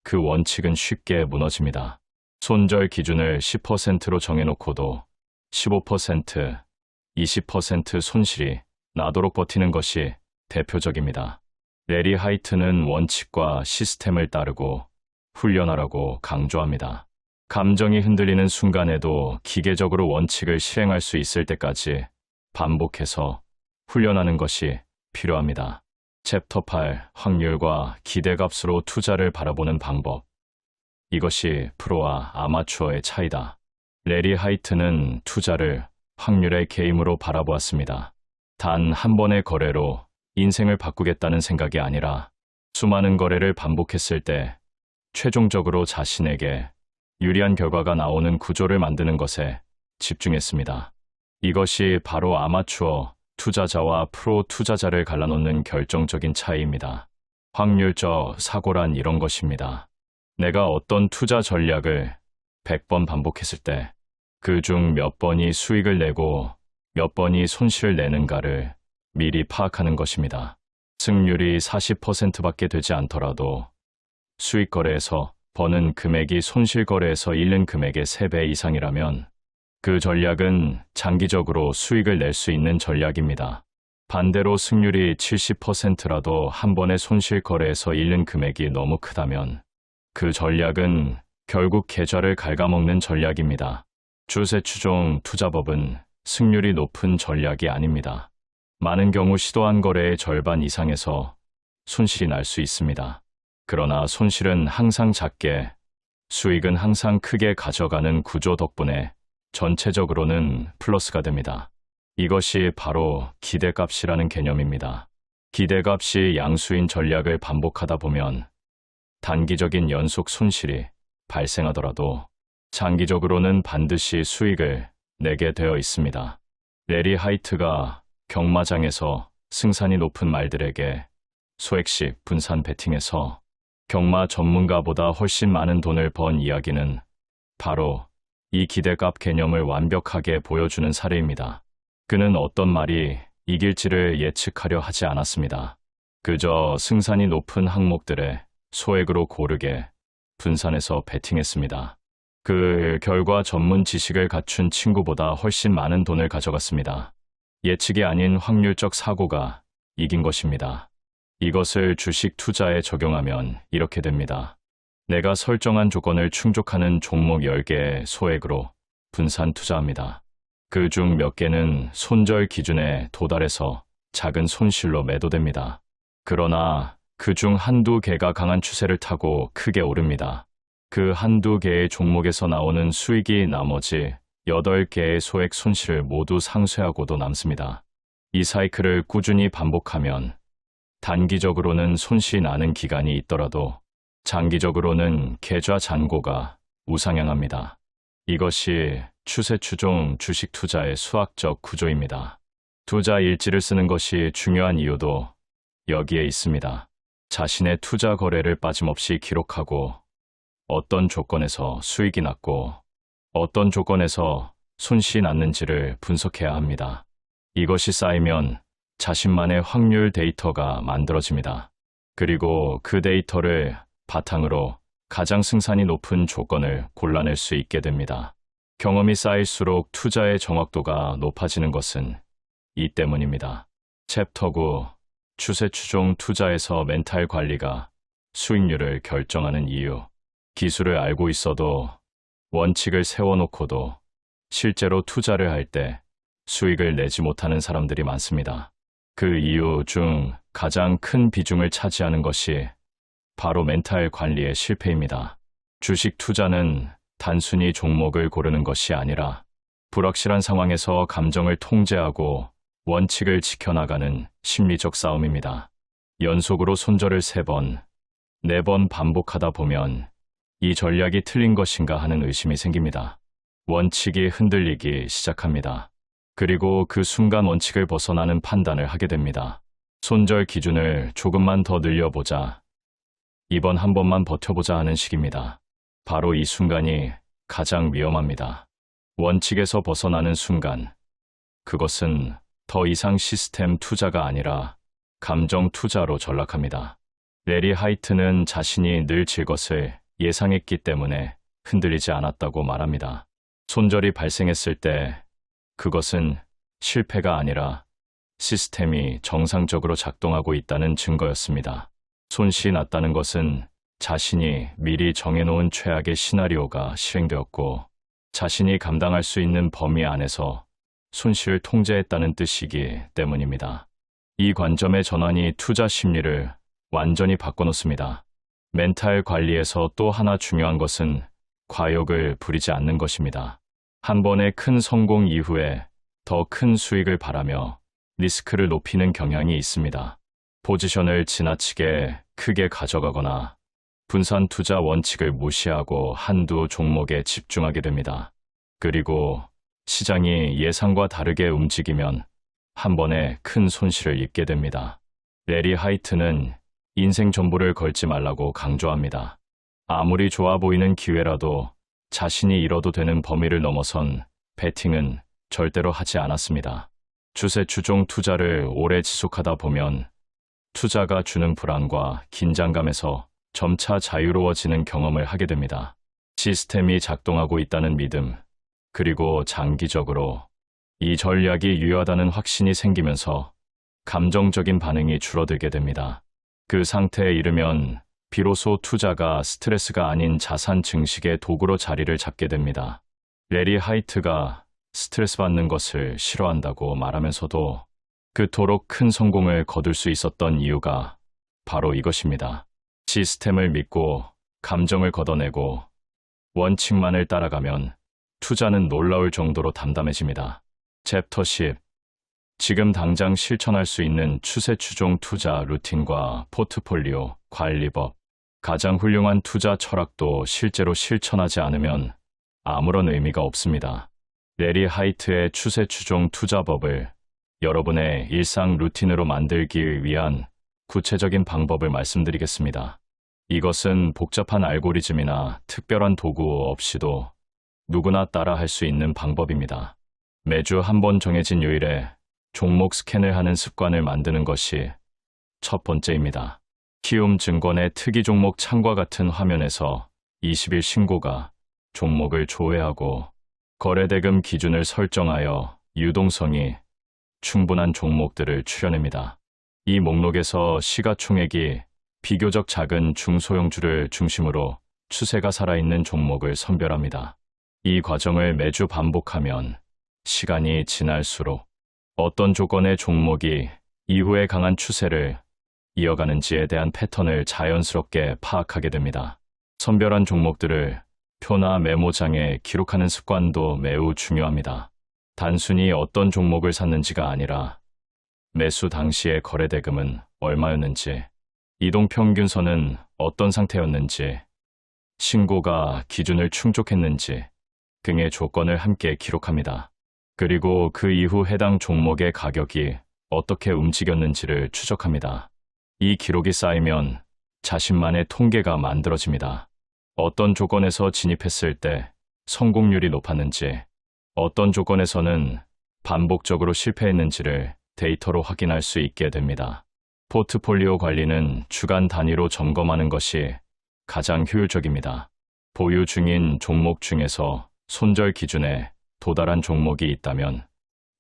그 원칙은 쉽게 무너집니다. 손절 기준을 10%로 정해놓고도 15%, 20% 손실이 나도록 버티는 것이 대표적입니다. 레리 하이트는 원칙과 시스템을 따르고 훈련하라고 강조합니다. 감정이 흔들리는 순간에도 기계적으로 원칙을 실행할 수 있을 때까지 반복해서 훈련하는 것이 필요합니다. 챕터 8. 확률과 기대값으로 투자를 바라보는 방법. 이것이 프로와 아마추어의 차이다. 레리 하이트는 투자를 확률의 게임으로 바라보았습니다. 단 한 번의 거래로 인생을 바꾸겠다는 생각이 아니라 수많은 거래를 반복했을 때 최종적으로 자신에게 유리한 결과가 나오는 구조를 만드는 것에 집중했습니다. 이것이 바로 아마추어 투자자와 프로 투자자를 갈라놓는 결정적인 차이입니다. 확률적 사고란 이런 것입니다. 내가 어떤 투자 전략을 100번 반복했을 때 그 중 몇 번이 수익을 내고 몇 번이 손실을 내는가를 미리 파악하는 것입니다. 승률이 40%밖에 되지 않더라도 수익 거래에서 버는 금액이 손실 거래에서 잃는 금액의 3배 이상이라면 그 전략은 장기적으로 수익을 낼 수 있는 전략입니다. 반대로 승률이 70%라도 한 번의 손실 거래에서 잃는 금액이 너무 크다면 그 전략은 결국 계좌를 갉아먹는 전략입니다. 주세 추종 투자법은 승률이 높은 전략이 아닙니다. 많은 경우 시도한 거래의 절반 이상에서 손실이 날 수 있습니다. 그러나 손실은 항상 작게, 수익은 항상 크게 가져가는 구조 덕분에 전체적으로는 플러스가 됩니다. 이것이 바로 기대값이라는 개념입니다. 기대값이 양수인 전략을 반복하다 보면 단기적인 연속 손실이 발생하더라도 장기적으로는 반드시 수익을 내게 되어 있습니다. 레리 하이트가 경마장에서 승산이 높은 말들에게 소액식 분산 베팅에서 경마 전문가보다 훨씬 많은 돈을 번 이야기는 바로 이 기대값 개념을 완벽하게 보여주는 사례입니다. 그는 어떤 말이 이길지를 예측하려 하지 않았습니다. 그저 승산이 높은 항목들에 소액으로 고르게 분산해서 베팅했습니다. 그 결과 전문 지식을 갖춘 친구보다 훨씬 많은 돈을 가져갔습니다. 예측이 아닌 확률적 사고가 이긴 것입니다. 이것을 주식 투자에 적용하면 이렇게 됩니다. 내가 설정한 조건을 충족하는 종목 10개의 소액으로 분산 투자합니다. 그 중 몇 개는 손절 기준에 도달해서 작은 손실로 매도됩니다. 그러나 그 중 한두 개가 강한 추세를 타고 크게 오릅니다. 그 한두 개의 종목에서 나오는 수익이 나머지 8개의 소액 손실을 모두 상쇄하고도 남습니다. 이 사이클을 꾸준히 반복하면 단기적으로는 손실이 나는 기간이 있더라도 장기적으로는 계좌 잔고가 우상향합니다. 이것이 추세 추종 주식 투자의 수학적 구조입니다. 투자 일지를 쓰는 것이 중요한 이유도 여기에 있습니다. 자신의 투자 거래를 빠짐없이 기록하고 어떤 조건에서 수익이 났고 어떤 조건에서 손실이 났는지를 분석해야 합니다. 이것이 쌓이면 자신만의 확률 데이터가 만들어집니다. 그리고 그 데이터를 바탕으로 가장 승산이 높은 조건을 골라낼 수 있게 됩니다. 경험이 쌓일수록 투자의 정확도가 높아지는 것은 이 때문입니다. 챕터 9. 추세 추종 투자에서 멘탈 관리가 수익률을 결정하는 이유. 기술을 알고 있어도 원칙을 세워놓고도 실제로 투자를 할 때 수익을 내지 못하는 사람들이 많습니다. 그 이유 중 가장 큰 비중을 차지하는 것이 바로 멘탈 관리의 실패입니다. 주식 투자는 단순히 종목을 고르는 것이 아니라 불확실한 상황에서 감정을 통제하고 원칙을 지켜나가는 심리적 싸움입니다. 연속으로 손절을 3번, 4번 반복하다 보면 이 전략이 틀린 것인가 하는 의심이 생깁니다. 원칙이 흔들리기 시작합니다. 그리고 그 순간 원칙을 벗어나는 판단을 하게 됩니다. 손절 기준을 조금만 더 늘려보자. 이번 한 번만 버텨보자 하는 식입니다. 바로 이 순간이 가장 위험합니다. 원칙에서 벗어나는 순간, 그것은 더 이상 시스템 투자가 아니라 감정 투자로 전락합니다. 레리 하이트는 자신이 늘 질 것을 예상했기 때문에 흔들리지 않았다고 말합니다. 손절이 발생했을 때 그것은 실패가 아니라 시스템이 정상적으로 작동하고 있다는 증거였습니다. 손실이 났다는 것은 자신이 미리 정해놓은 최악의 시나리오가 실행되었고 자신이 감당할 수 있는 범위 안에서 손실을 통제했다는 뜻이기 때문입니다. 이 관점의 전환이 투자 심리를 완전히 바꿔놓습니다. 멘탈 관리에서 또 하나 중요한 것은 과욕을 부리지 않는 것입니다. 한 번의 큰 성공 이후에 더 큰 수익을 바라며 리스크를 높이는 경향이 있습니다. 포지션을 지나치게 크게 가져가거나 분산 투자 원칙을 무시하고 한두 종목에 집중하게 됩니다. 그리고 시장이 예상과 다르게 움직이면 한 번에 큰 손실을 입게 됩니다. 레리 하이트는 인생 전부를 걸지 말라고 강조합니다. 아무리 좋아 보이는 기회라도 자신이 잃어도 되는 범위를 넘어선 베팅은 절대로 하지 않았습니다. 추세 추종 투자를 오래 지속하다 보면 투자가 주는 불안과 긴장감에서 점차 자유로워지는 경험을 하게 됩니다. 시스템이 작동하고 있다는 믿음, 그리고 장기적으로 이 전략이 유효하다는 확신이 생기면서 감정적인 반응이 줄어들게 됩니다. 그 상태에 이르면 비로소 투자가 스트레스가 아닌 자산 증식의 도구로 자리를 잡게 됩니다. 레리 하이트가 스트레스 받는 것을 싫어한다고 말하면서도 그토록 큰 성공을 거둘 수 있었던 이유가 바로 이것입니다. 시스템을 믿고 감정을 걷어내고 원칙만을 따라가면 투자는 놀라울 정도로 담담해집니다. 챕터 10. 지금 당장 실천할 수 있는 추세 추종 투자 루틴과 포트폴리오 관리법. 가장 훌륭한 투자 철학도 실제로 실천하지 않으면 아무런 의미가 없습니다. 레리 하이트의 추세 추종 투자법을 여러분의 일상 루틴으로 만들기 위한 구체적인 방법을 말씀드리겠습니다. 이것은 복잡한 알고리즘이나 특별한 도구 없이도 누구나 따라 할 수 있는 방법입니다. 매주 한 번 정해진 요일에 종목 스캔을 하는 습관을 만드는 것이 첫 번째입니다. 키움 증권의 특이 종목 창과 같은 화면에서 20일 신고가 종목을 조회하고 거래대금 기준을 설정하여 유동성이 충분한 종목들을 추려냅니다. 이 목록에서 시가총액이 비교적 작은 중소형주를 중심으로 추세가 살아있는 종목을 선별합니다. 이 과정을 매주 반복하면 시간이 지날수록 어떤 조건의 종목이 이후에 강한 추세를 이어가는지에 대한 패턴을 자연스럽게 파악하게 됩니다. 선별한 종목들을 표나 메모장에 기록하는 습관도 매우 중요합니다. 단순히 어떤 종목을 샀는지가 아니라 매수 당시의 거래대금은 얼마였는지, 이동평균선은 어떤 상태였는지, 신고가 기준을 충족했는지 등의 조건을 함께 기록합니다. 그리고 그 이후 해당 종목의 가격이 어떻게 움직였는지를 추적합니다. 이 기록이 쌓이면 자신만의 통계가 만들어집니다. 어떤 조건에서 진입했을 때 성공률이 높았는지, 어떤 조건에서는 반복적으로 실패했는지를 데이터로 확인할 수 있게 됩니다. 포트폴리오 관리는 주간 단위로 점검하는 것이 가장 효율적입니다. 보유 중인 종목 중에서 손절 기준에 도달한 종목이 있다면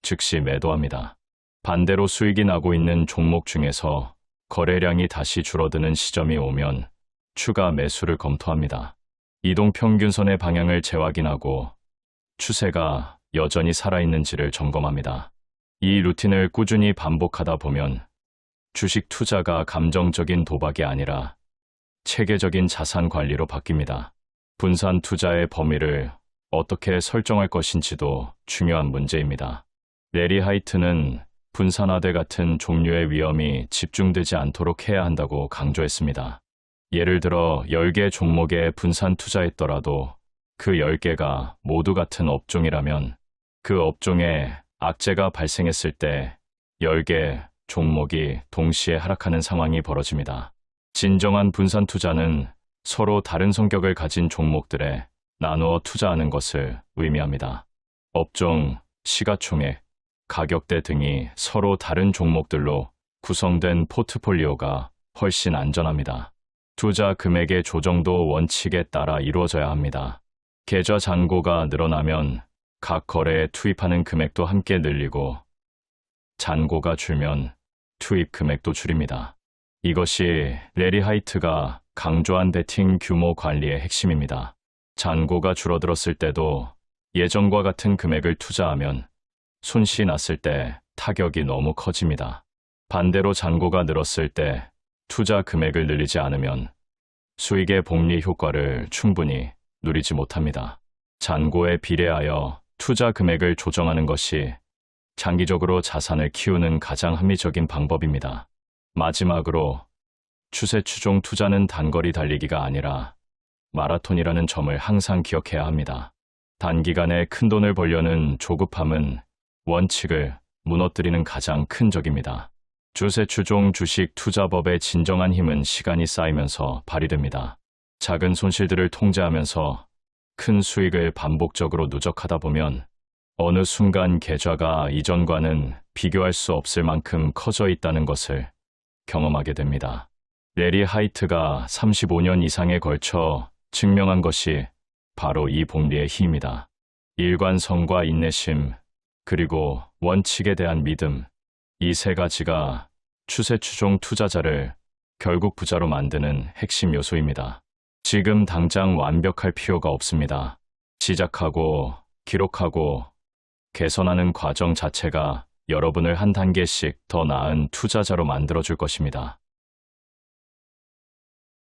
즉시 매도합니다. 반대로 수익이 나고 있는 종목 중에서 거래량이 다시 줄어드는 시점이 오면 추가 매수를 검토합니다. 이동평균선의 방향을 재확인하고 추세가 여전히 살아있는지를 점검합니다. 이 루틴을 꾸준히 반복하다 보면 주식 투자가 감정적인 도박이 아니라 체계적인 자산 관리로 바뀝니다. 분산 투자의 범위를 어떻게 설정할 것인지도 중요한 문제입니다. 레리 하이트는 분산화대 같은 종류의 위험이 집중되지 않도록 해야 한다고 강조했습니다. 예를 들어 10개 종목에 분산 투자했더라도 그 10개가 모두 같은 업종이라면 그 업종에 악재가 발생했을 때 10개 종목이 동시에 하락하는 상황이 벌어집니다. 진정한 분산 투자는 서로 다른 성격을 가진 종목들에 나누어 투자하는 것을 의미합니다. 업종, 시가총액, 가격대 등이 서로 다른 종목들로 구성된 포트폴리오가 훨씬 안전합니다. 투자 금액의 조정도 원칙에 따라 이루어져야 합니다. 계좌 잔고가 늘어나면 각 거래에 투입하는 금액도 함께 늘리고 잔고가 줄면 투입 금액도 줄입니다. 이것이 레리 하이트가 강조한 베팅 규모 관리의 핵심입니다. 잔고가 줄어들었을 때도 예전과 같은 금액을 투자하면 손실이 났을 때 타격이 너무 커집니다. 반대로 잔고가 늘었을 때 투자 금액을 늘리지 않으면 수익의 복리 효과를 충분히 누리지 못합니다. 잔고에 비례하여 투자 금액을 조정하는 것이 장기적으로 자산을 키우는 가장 합리적인 방법입니다. 마지막으로 추세 추종 투자는 단거리 달리기가 아니라 마라톤이라는 점을 항상 기억해야 합니다. 단기간에 큰 돈을 벌려는 조급함은 원칙을 무너뜨리는 가장 큰 적입니다. 추세 추종 주식 투자법의 진정한 힘은 시간이 쌓이면서 발휘됩니다. 작은 손실들을 통제하면서 큰 수익을 반복적으로 누적하다 보면 어느 순간 계좌가 이전과는 비교할 수 없을 만큼 커져 있다는 것을 경험하게 됩니다. 레리 하이트가 35년 이상에 걸쳐 증명한 것이 바로 이 복리의 힘이다. 일관성과 인내심, 그리고 원칙에 대한 믿음, 이 세 가지가 추세 추종 투자자를 결국 부자로 만드는 핵심 요소입니다. 지금 당장 완벽할 필요가 없습니다. 시작하고 기록하고 개선하는 과정 자체가 여러분을 한 단계씩 더 나은 투자자로 만들어줄 것입니다.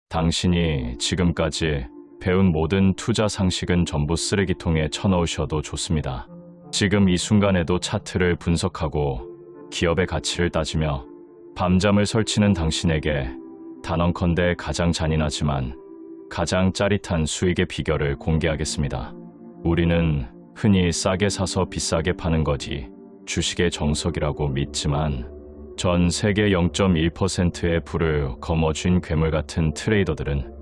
당신이 지금까지 배운 모든 투자 상식은 전부 쓰레기통에 쳐넣으셔도 좋습니다. 지금 이 순간에도 차트를 분석하고 기업의 가치를 따지며 밤잠을 설치는 당신에게 단언컨대 가장 잔인하지만 가장 짜릿한 수익의 비결을 공개하겠습니다. 우리는 흔히 싸게 사서 비싸게 파는 것이 주식의 정석이라고 믿지만 전 세계 0.1%의 부를 거머쥔 괴물 같은 트레이더들은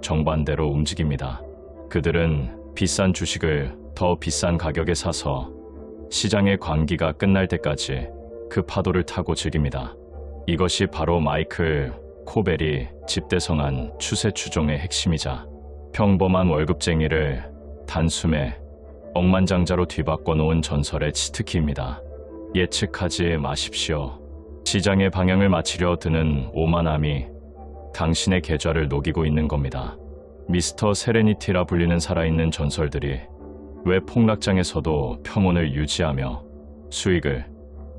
정반대로 움직입니다. 그들은 비싼 주식을 더 비싼 가격에 사서 시장의 광기가 끝날 때까지 그 파도를 타고 즐깁니다. 이것이 바로 마이클 코벨이 집대성한 추세 추종의 핵심이자 평범한 월급쟁이를 단숨에 억만장자로 뒤바꿔 놓은 전설의 치트키입니다. 예측하지 마십시오. 시장의 방향을 맞추려 드는 오만함이 당신의 계좌를 녹이고 있는 겁니다. 미스터 세레니티라 불리는 살아있는 전설들이 왜 폭락장에서도 평온을 유지하며 수익을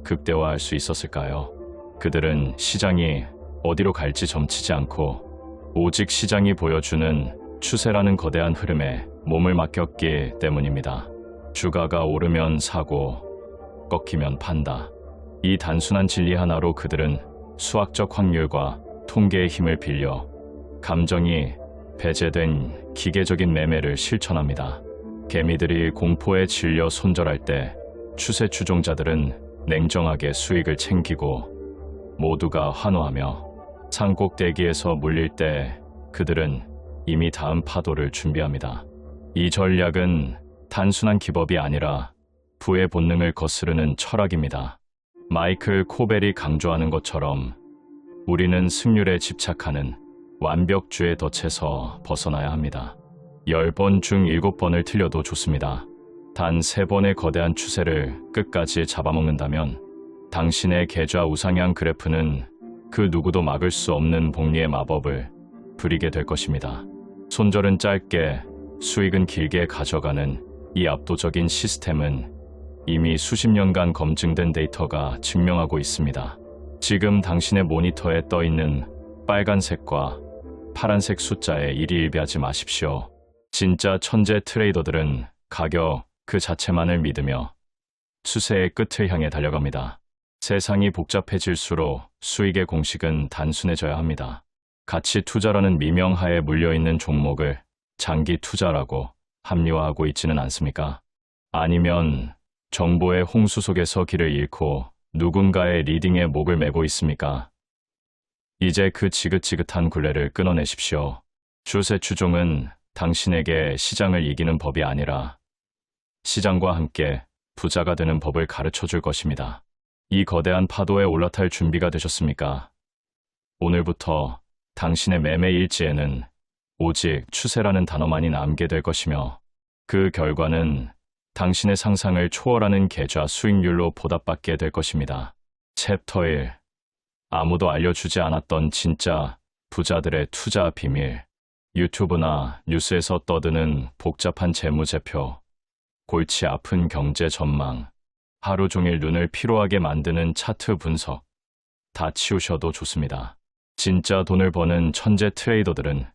극대화할 수 있었을까요? 그들은 시장이 어디로 갈지 점치지 않고 오직 시장이 보여주는 추세라는 거대한 흐름에 몸을 맡겼기 때문입니다. 주가가 오르면 사고, 꺾이면 판다. 이 단순한 진리 하나로 그들은 수학적 확률과 통계의 힘을 빌려 감정이 배제된 기계적인 매매를 실천합니다. 개미들이 공포에 질려 손절할 때 추세 추종자들은 냉정하게 수익을 챙기고 모두가 환호하며 산꼭대기에서 물릴 때 그들은 이미 다음 파도를 준비합니다. 이 전략은 단순한 기법이 아니라 부의 본능을 거스르는 철학입니다. 마이클 코벨이 강조하는 것처럼 우리는 승률에 집착하는 완벽주의 덫에서 벗어나야 합니다. 10번 중 7번을 틀려도 좋습니다. 단 3번의 거대한 추세를 끝까지 잡아먹는다면 당신의 계좌 우상향 그래프는 그 누구도 막을 수 없는 복리의 마법을 부리게 될 것입니다. 손절은 짧게, 수익은 길게 가져가는 이 압도적인 시스템은 이미 수십 년간 검증된 데이터가 증명하고 있습니다. 지금 당신의 모니터에 떠 있는 빨간색과 파란색 숫자에 일희일비하지 마십시오. 진짜 천재 트레이더들은 가격 그 자체만을 믿으며 추세의 끝을 향해 달려갑니다. 세상이 복잡해질수록 수익의 공식은 단순해져야 합니다. 가치 투자라는 미명하에 물려있는 종목을 장기 투자라고 합리화하고 있지는 않습니까? 아니면 정보의 홍수 속에서 길을 잃고 누군가의 리딩에 목을 매고 있습니까? 이제 그 지긋지긋한 굴레를 끊어내십시오. 추세 추종은 당신에게 시장을 이기는 법이 아니라 시장과 함께 부자가 되는 법을 가르쳐 줄 것입니다. 이 거대한 파도에 올라탈 준비가 되셨습니까? 오늘부터 당신의 매매 일지에는 오직 추세라는 단어만이 남게 될 것이며 그 결과는 당신의 상상을 초월하는 계좌 수익률로 보답받게 될 것입니다. 챕터 1. 아무도 알려주지 않았던 진짜 부자들의 투자 비밀. 유튜브나 뉴스에서 떠드는 복잡한 재무제표, 골치 아픈 경제 전망, 하루 종일 눈을 피로하게 만드는 차트 분석, 다 치우셔도 좋습니다. 진짜 돈을 버는 천재 트레이더들은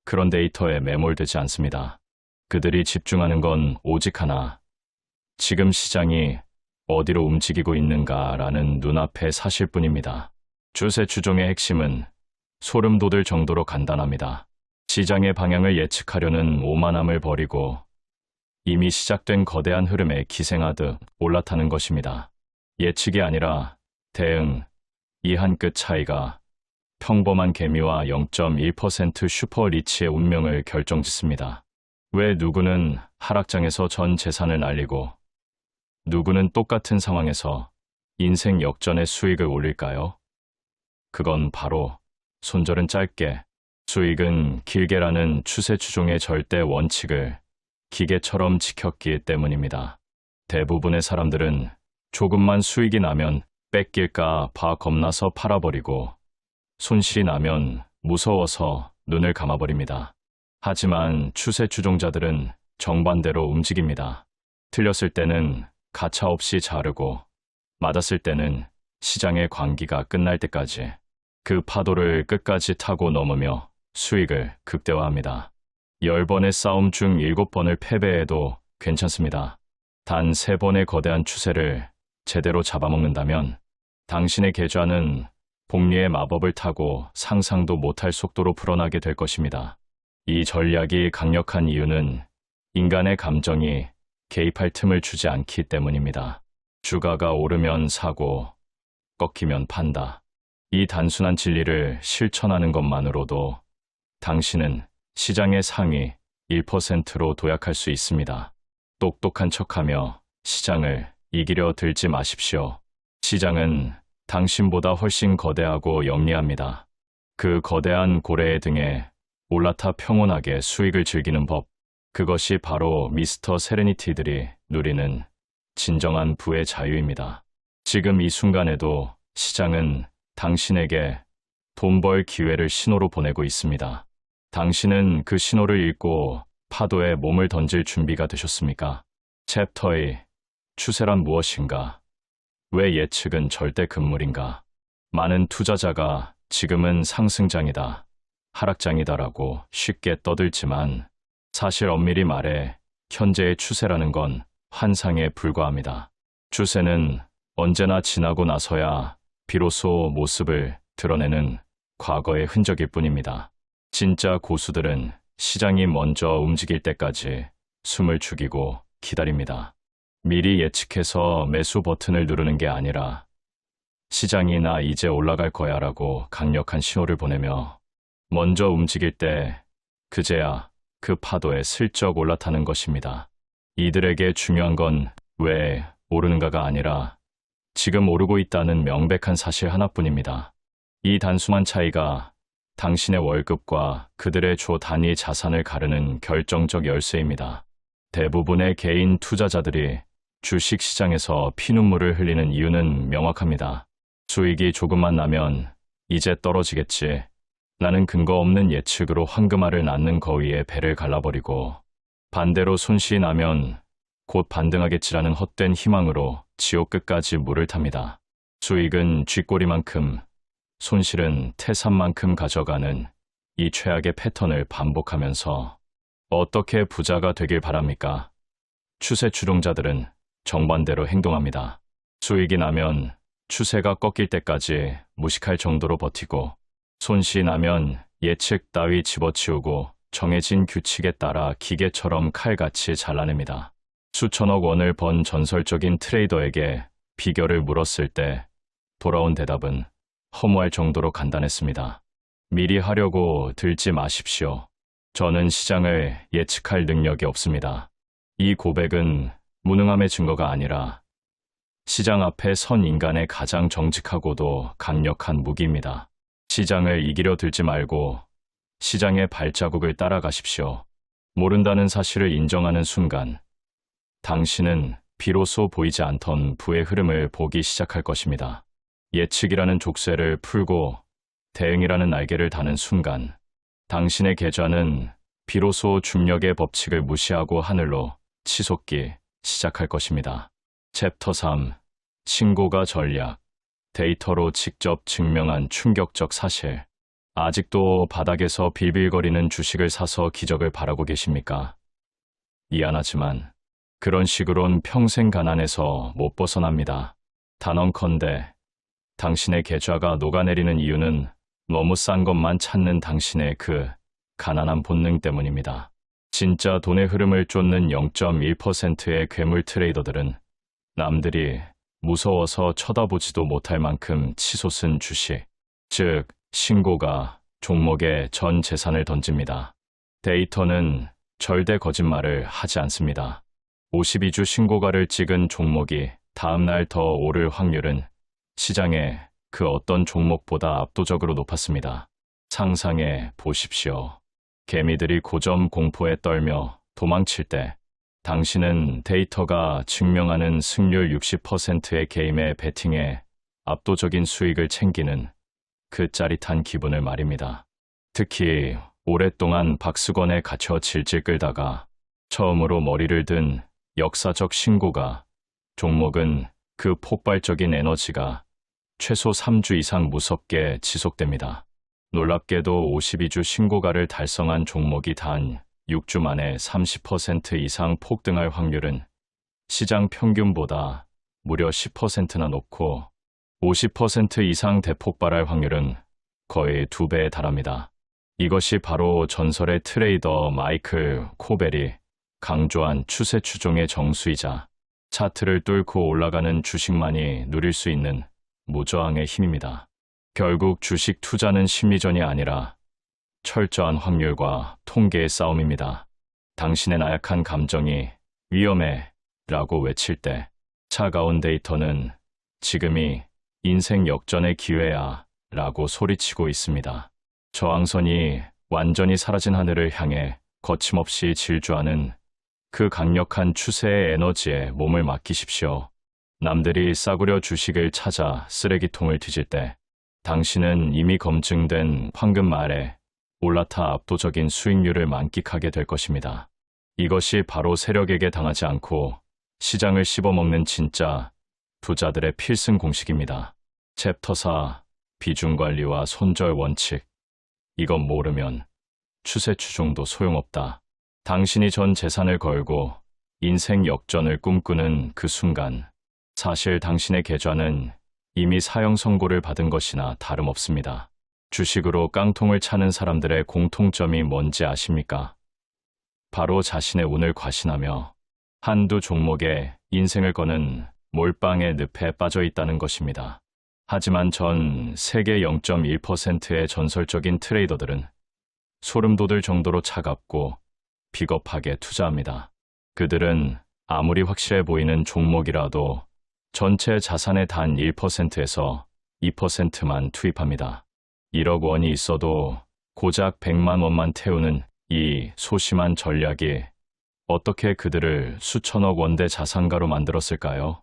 그런 데이터에 매몰되지 않습니다. 그들이 집중하는 건 오직 하나, 지금 시장이 어디로 움직이고 있는가라는 눈앞의 사실뿐입니다. 추세 추종의 핵심은 소름 돋을 정도로 간단합니다. 시장의 방향을 예측하려는 오만함을 버리고 이미 시작된 거대한 흐름에 기생하듯 올라타는 것입니다. 예측이 아니라 대응, 이 한 끗 차이가 평범한 개미와 0.1% 슈퍼 리치의 운명을 결정짓습니다. 왜 누구는 하락장에서 전 재산을 날리고 누구는 똑같은 상황에서 인생 역전의 수익을 올릴까요? 그건 바로 손절은 짧게, 수익은 길게라는 추세 추종의 절대 원칙을 기계처럼 지켰기 때문입니다. 대부분의 사람들은 조금만 수익이 나면 뺏길까 봐 겁나서 팔아버리고 손실이 나면 무서워서 눈을 감아버립니다. 하지만 추세 추종자들은 정반대로 움직입니다. 틀렸을 때는 가차없이 자르고 맞았을 때는 시장의 광기가 끝날 때까지 그 파도를 끝까지 타고 넘으며 수익을 극대화합니다. 10번의 싸움 중 7번을 패배해도 괜찮습니다. 단 3번의 거대한 추세를 제대로 잡아먹는다면 당신의 계좌는 복리의 마법을 타고 상상도 못할 속도로 불어나게 될 것입니다. 이 전략이 강력한 이유는 인간의 감정이 개입할 틈을 주지 않기 때문입니다. 주가가 오르면 사고, 꺾이면 판다. 이 단순한 진리를 실천하는 것만으로도 당신은 시장의 상위 1%로 도약할 수 있습니다. 똑똑한 척하며 시장을 이기려 들지 마십시오. 시장은 당신보다 훨씬 거대하고 영리합니다. 그 거대한 고래의 등에 올라타 평온하게 수익을 즐기는 법, 그것이 바로 미스터 세레니티들이 누리는 진정한 부의 자유입니다. 지금 이 순간에도 시장은 당신에게 돈 벌 기회를 신호로 보내고 있습니다. 당신은 그 신호를 읽고 파도에 몸을 던질 준비가 되셨습니까? 챕터 2. 추세란 무엇인가? 왜 예측은 절대 금물인가? 많은 투자자가 지금은 상승장이다, 하락장이다라고 쉽게 떠들지만 사실 엄밀히 말해 현재의 추세라는 건 환상에 불과합니다. 추세는 언제나 지나고 나서야 비로소 모습을 드러내는 과거의 흔적일 뿐입니다. 진짜 고수들은 시장이 먼저 움직일 때까지 숨을 죽이고 기다립니다. 미리 예측해서 매수 버튼을 누르는 게 아니라 시장이 나 이제 올라갈 거야 라고 강력한 신호를 보내며 먼저 움직일 때 그제야 그 파도에 슬쩍 올라타는 것입니다. 이들에게 중요한 건 왜 오르는가가 아니라 지금 오르고 있다는 명백한 사실 하나뿐입니다. 이 단순한 차이가 당신의 월급과 그들의 조 단위 자산을 가르는 결정적 열쇠입니다. 대부분의 개인 투자자들이 주식 시장에서 피눈물을 흘리는 이유는 명확합니다. 수익이 조금만 나면 이제 떨어지겠지. 나는 근거 없는 예측으로 황금알을 낳는 거위에 배를 갈라버리고 반대로 손실이 나면 곧 반등하겠지라는 헛된 희망으로 지옥 끝까지 물을 탑니다. 수익은 쥐꼬리만큼, 손실은 태산만큼 가져가는 이 최악의 패턴을 반복하면서 어떻게 부자가 되길 바랍니까? 추세 추종자들은 정반대로 행동합니다. 수익이 나면 추세가 꺾일 때까지 무식할 정도로 버티고 손실이 나면 예측 따위 집어치우고 정해진 규칙에 따라 기계처럼 칼같이 잘라냅니다. 수천억 원을 번 전설적인 트레이더에게 비결을 물었을 때 돌아온 대답은 허무할 정도로 간단했습니다. 미리 하려고 들지 마십시오. 저는 시장을 예측할 능력이 없습니다. 이 고백은 무능함의 증거가 아니라 시장 앞에 선 인간의 가장 정직하고도 강력한 무기입니다. 시장을 이기려 들지 말고 시장의 발자국을 따라가십시오. 모른다는 사실을 인정하는 순간 당신은 비로소 보이지 않던 부의 흐름을 보기 시작할 것입니다. 예측이라는 족쇄를 풀고 대응이라는 날개를 다는 순간 당신의 계좌는 비로소 중력의 법칙을 무시하고 하늘로 치솟기 시작할 것입니다. 챕터 3. 신고가 전략. 데이터로 직접 증명한 충격적 사실. 아직도 바닥에서 빌빌거리는 주식을 사서 기적을 바라고 계십니까? 미안하지만 그런 식으론 평생 가난에서 못 벗어납니다. 단언컨대 당신의 계좌가 녹아내리는 이유는 너무 싼 것만 찾는 당신의 그 가난한 본능 때문입니다. 진짜 돈의 흐름을 쫓는 0.1%의 괴물 트레이더들은 남들이 무서워서 쳐다보지도 못할 만큼 치솟은 주식, 즉 신고가 종목에 전 재산을 던집니다. 데이터는 절대 거짓말을 하지 않습니다. 52주 신고가를 찍은 종목이 다음날 더 오를 확률은 시장의 그 어떤 종목보다 압도적으로 높았습니다. 상상해 보십시오. 개미들이 고점 공포에 떨며 도망칠 때 당신은 데이터가 증명하는 승률 60%의 게임에 베팅해 압도적인 수익을 챙기는 그 짜릿한 기분을 말입니다. 특히 오랫동안 박스권에 갇혀 질질 끌다가 처음으로 머리를 든 역사적 신고가 종목은 그 폭발적인 에너지가 최소 3주 이상 무섭게 지속됩니다. 놀랍게도 52주 신고가를 달성한 종목이 단 6주 만에 30% 이상 폭등할 확률은 시장 평균보다 무려 10%나 높고 50% 이상 대폭발할 확률은 거의 2배에 달합니다. 이것이 바로 전설의 트레이더 마이클 코벨이 강조한 추세 추종의 정수이자 차트를 뚫고 올라가는 주식만이 누릴 수 있는 무저항의 힘입니다. 결국 주식 투자는 심리전이 아니라 철저한 확률과 통계의 싸움입니다. 당신의 나약한 감정이 위험해 라고 외칠 때 차가운 데이터는 지금이 인생 역전의 기회야 라고 소리치고 있습니다. 저항선이 완전히 사라진 하늘을 향해 거침없이 질주하는 그 강력한 추세의 에너지에 몸을 맡기십시오. 남들이 싸구려 주식을 찾아 쓰레기통을 뒤질 때 당신은 이미 검증된 황금알에 올라타 압도적인 수익률을 만끽하게 될 것입니다. 이것이 바로 세력에게 당하지 않고 시장을 씹어먹는 진짜 부자들의 필승 공식입니다. 챕터 4. 비중관리와 손절 원칙. 이건 모르면 추세 추종도 소용없다. 당신이 전 재산을 걸고 인생 역전을 꿈꾸는 그 순간 사실 당신의 계좌는 이미 사형 선고를 받은 것이나 다름없습니다. 주식으로 깡통을 차는 사람들의 공통점이 뭔지 아십니까? 바로 자신의 운을 과신하며 한두 종목에 인생을 거는 몰빵의 늪에 빠져 있다는 것입니다. 하지만 전 세계 0.1%의 전설적인 트레이더들은 소름 돋을 정도로 차갑고 비겁하게 투자합니다. 그들은 아무리 확실해 보이는 종목이라도 전체 자산의 단 1%에서 2%만 투입합니다. 1억 원이 있어도 고작 100만 원만 태우는 이 소심한 전략이 어떻게 그들을 수천억 원대 자산가로 만들었을까요?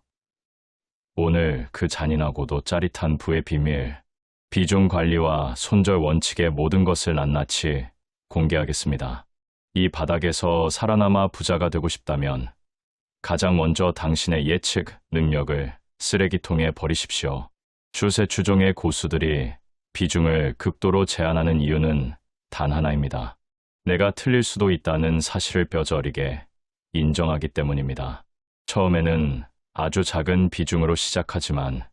오늘 그 잔인하고도 짜릿한 부의 비밀, 비중 관리와 손절 원칙의 모든 것을 낱낱이 공개하겠습니다. 이 바닥에서 살아남아 부자가 되고 싶다면 가장 먼저 당신의 예측 능력을 쓰레기통에 버리십시오. 추세 추종의 고수들이 비중을 극도로 제한하는 이유는 단 하나입니다. 내가 틀릴 수도 있다는 사실을 뼈저리게 인정하기 때문입니다. 처음에는 아주 작은 비중으로 시작하지만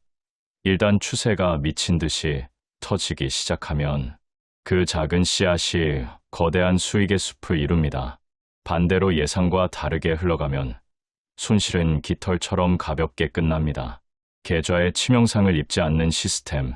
일단 추세가 미친 듯이 터지기 시작하면 그 작은 씨앗이 거대한 수익의 숲을 이룹니다. 반대로 예상과 다르게 흘러가면 손실은 깃털처럼 가볍게 끝납니다. 계좌에 치명상을 입지 않는 시스템,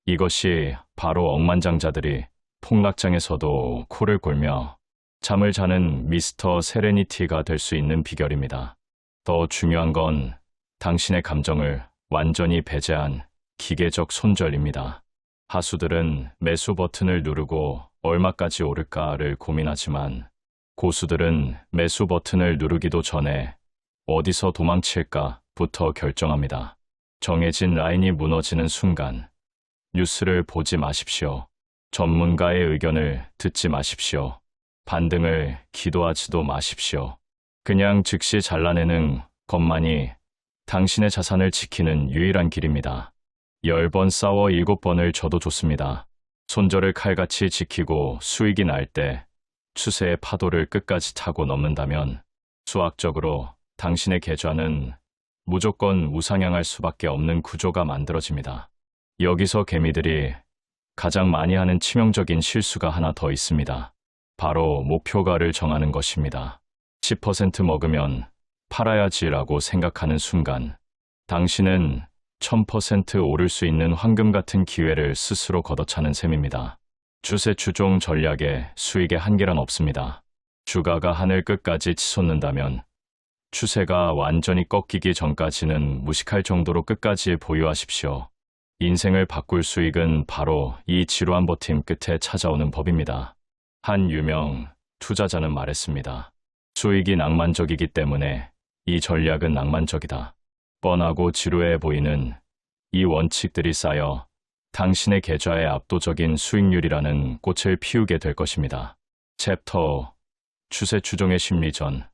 이것이 바로 억만장자들이 폭락장에서도 코를 골며 잠을 자는 미스터 세레니티가 될 수 있는 비결입니다. 더 중요한 건 당신의 감정을 완전히 배제한 기계적 손절입니다. 하수들은 매수 버튼을 누르고 얼마까지 오를까를 고민하지만 고수들은 매수 버튼을 누르기도 전에 어디서 도망칠까부터 결정합니다. 정해진 라인이 무너지는 순간 뉴스를 보지 마십시오. 전문가의 의견을 듣지 마십시오. 반등을 기도하지도 마십시오. 그냥 즉시 잘라내는 것만이 당신의 자산을 지키는 유일한 길입니다. 10번 싸워 7번을 져도 좋습니다. 손절을 칼같이 지키고 수익이 날 때 추세의 파도를 끝까지 타고 넘는다면 수학적으로 당신의 계좌는 무조건 우상향할 수밖에 없는 구조가 만들어집니다. 여기서 개미들이 가장 많이 하는 치명적인 실수가 하나 더 있습니다. 바로 목표가를 정하는 것입니다. 10% 먹으면 팔아야지라고 생각하는 순간 당신은 1000% 오를 수 있는 황금 같은 기회를 스스로 걷어차는 셈입니다. 추세 추종 전략에 수익의 한계란 없습니다. 주가가 하늘 끝까지 치솟는다면 추세가 완전히 꺾이기 전까지는 무식할 정도로 끝까지 보유하십시오. 인생을 바꿀 수익은 바로 이 지루한 버팀 끝에 찾아오는 법입니다. 한 유명 투자자는 말했습니다. 수익이 낭만적이기 때문에 이 전략은 낭만적이다. 뻔하고 지루해 보이는 이 원칙들이 쌓여 당신의 계좌의 압도적인 수익률이라는 꽃을 피우게 될 것입니다. 챕터 추세 추종의 심리전.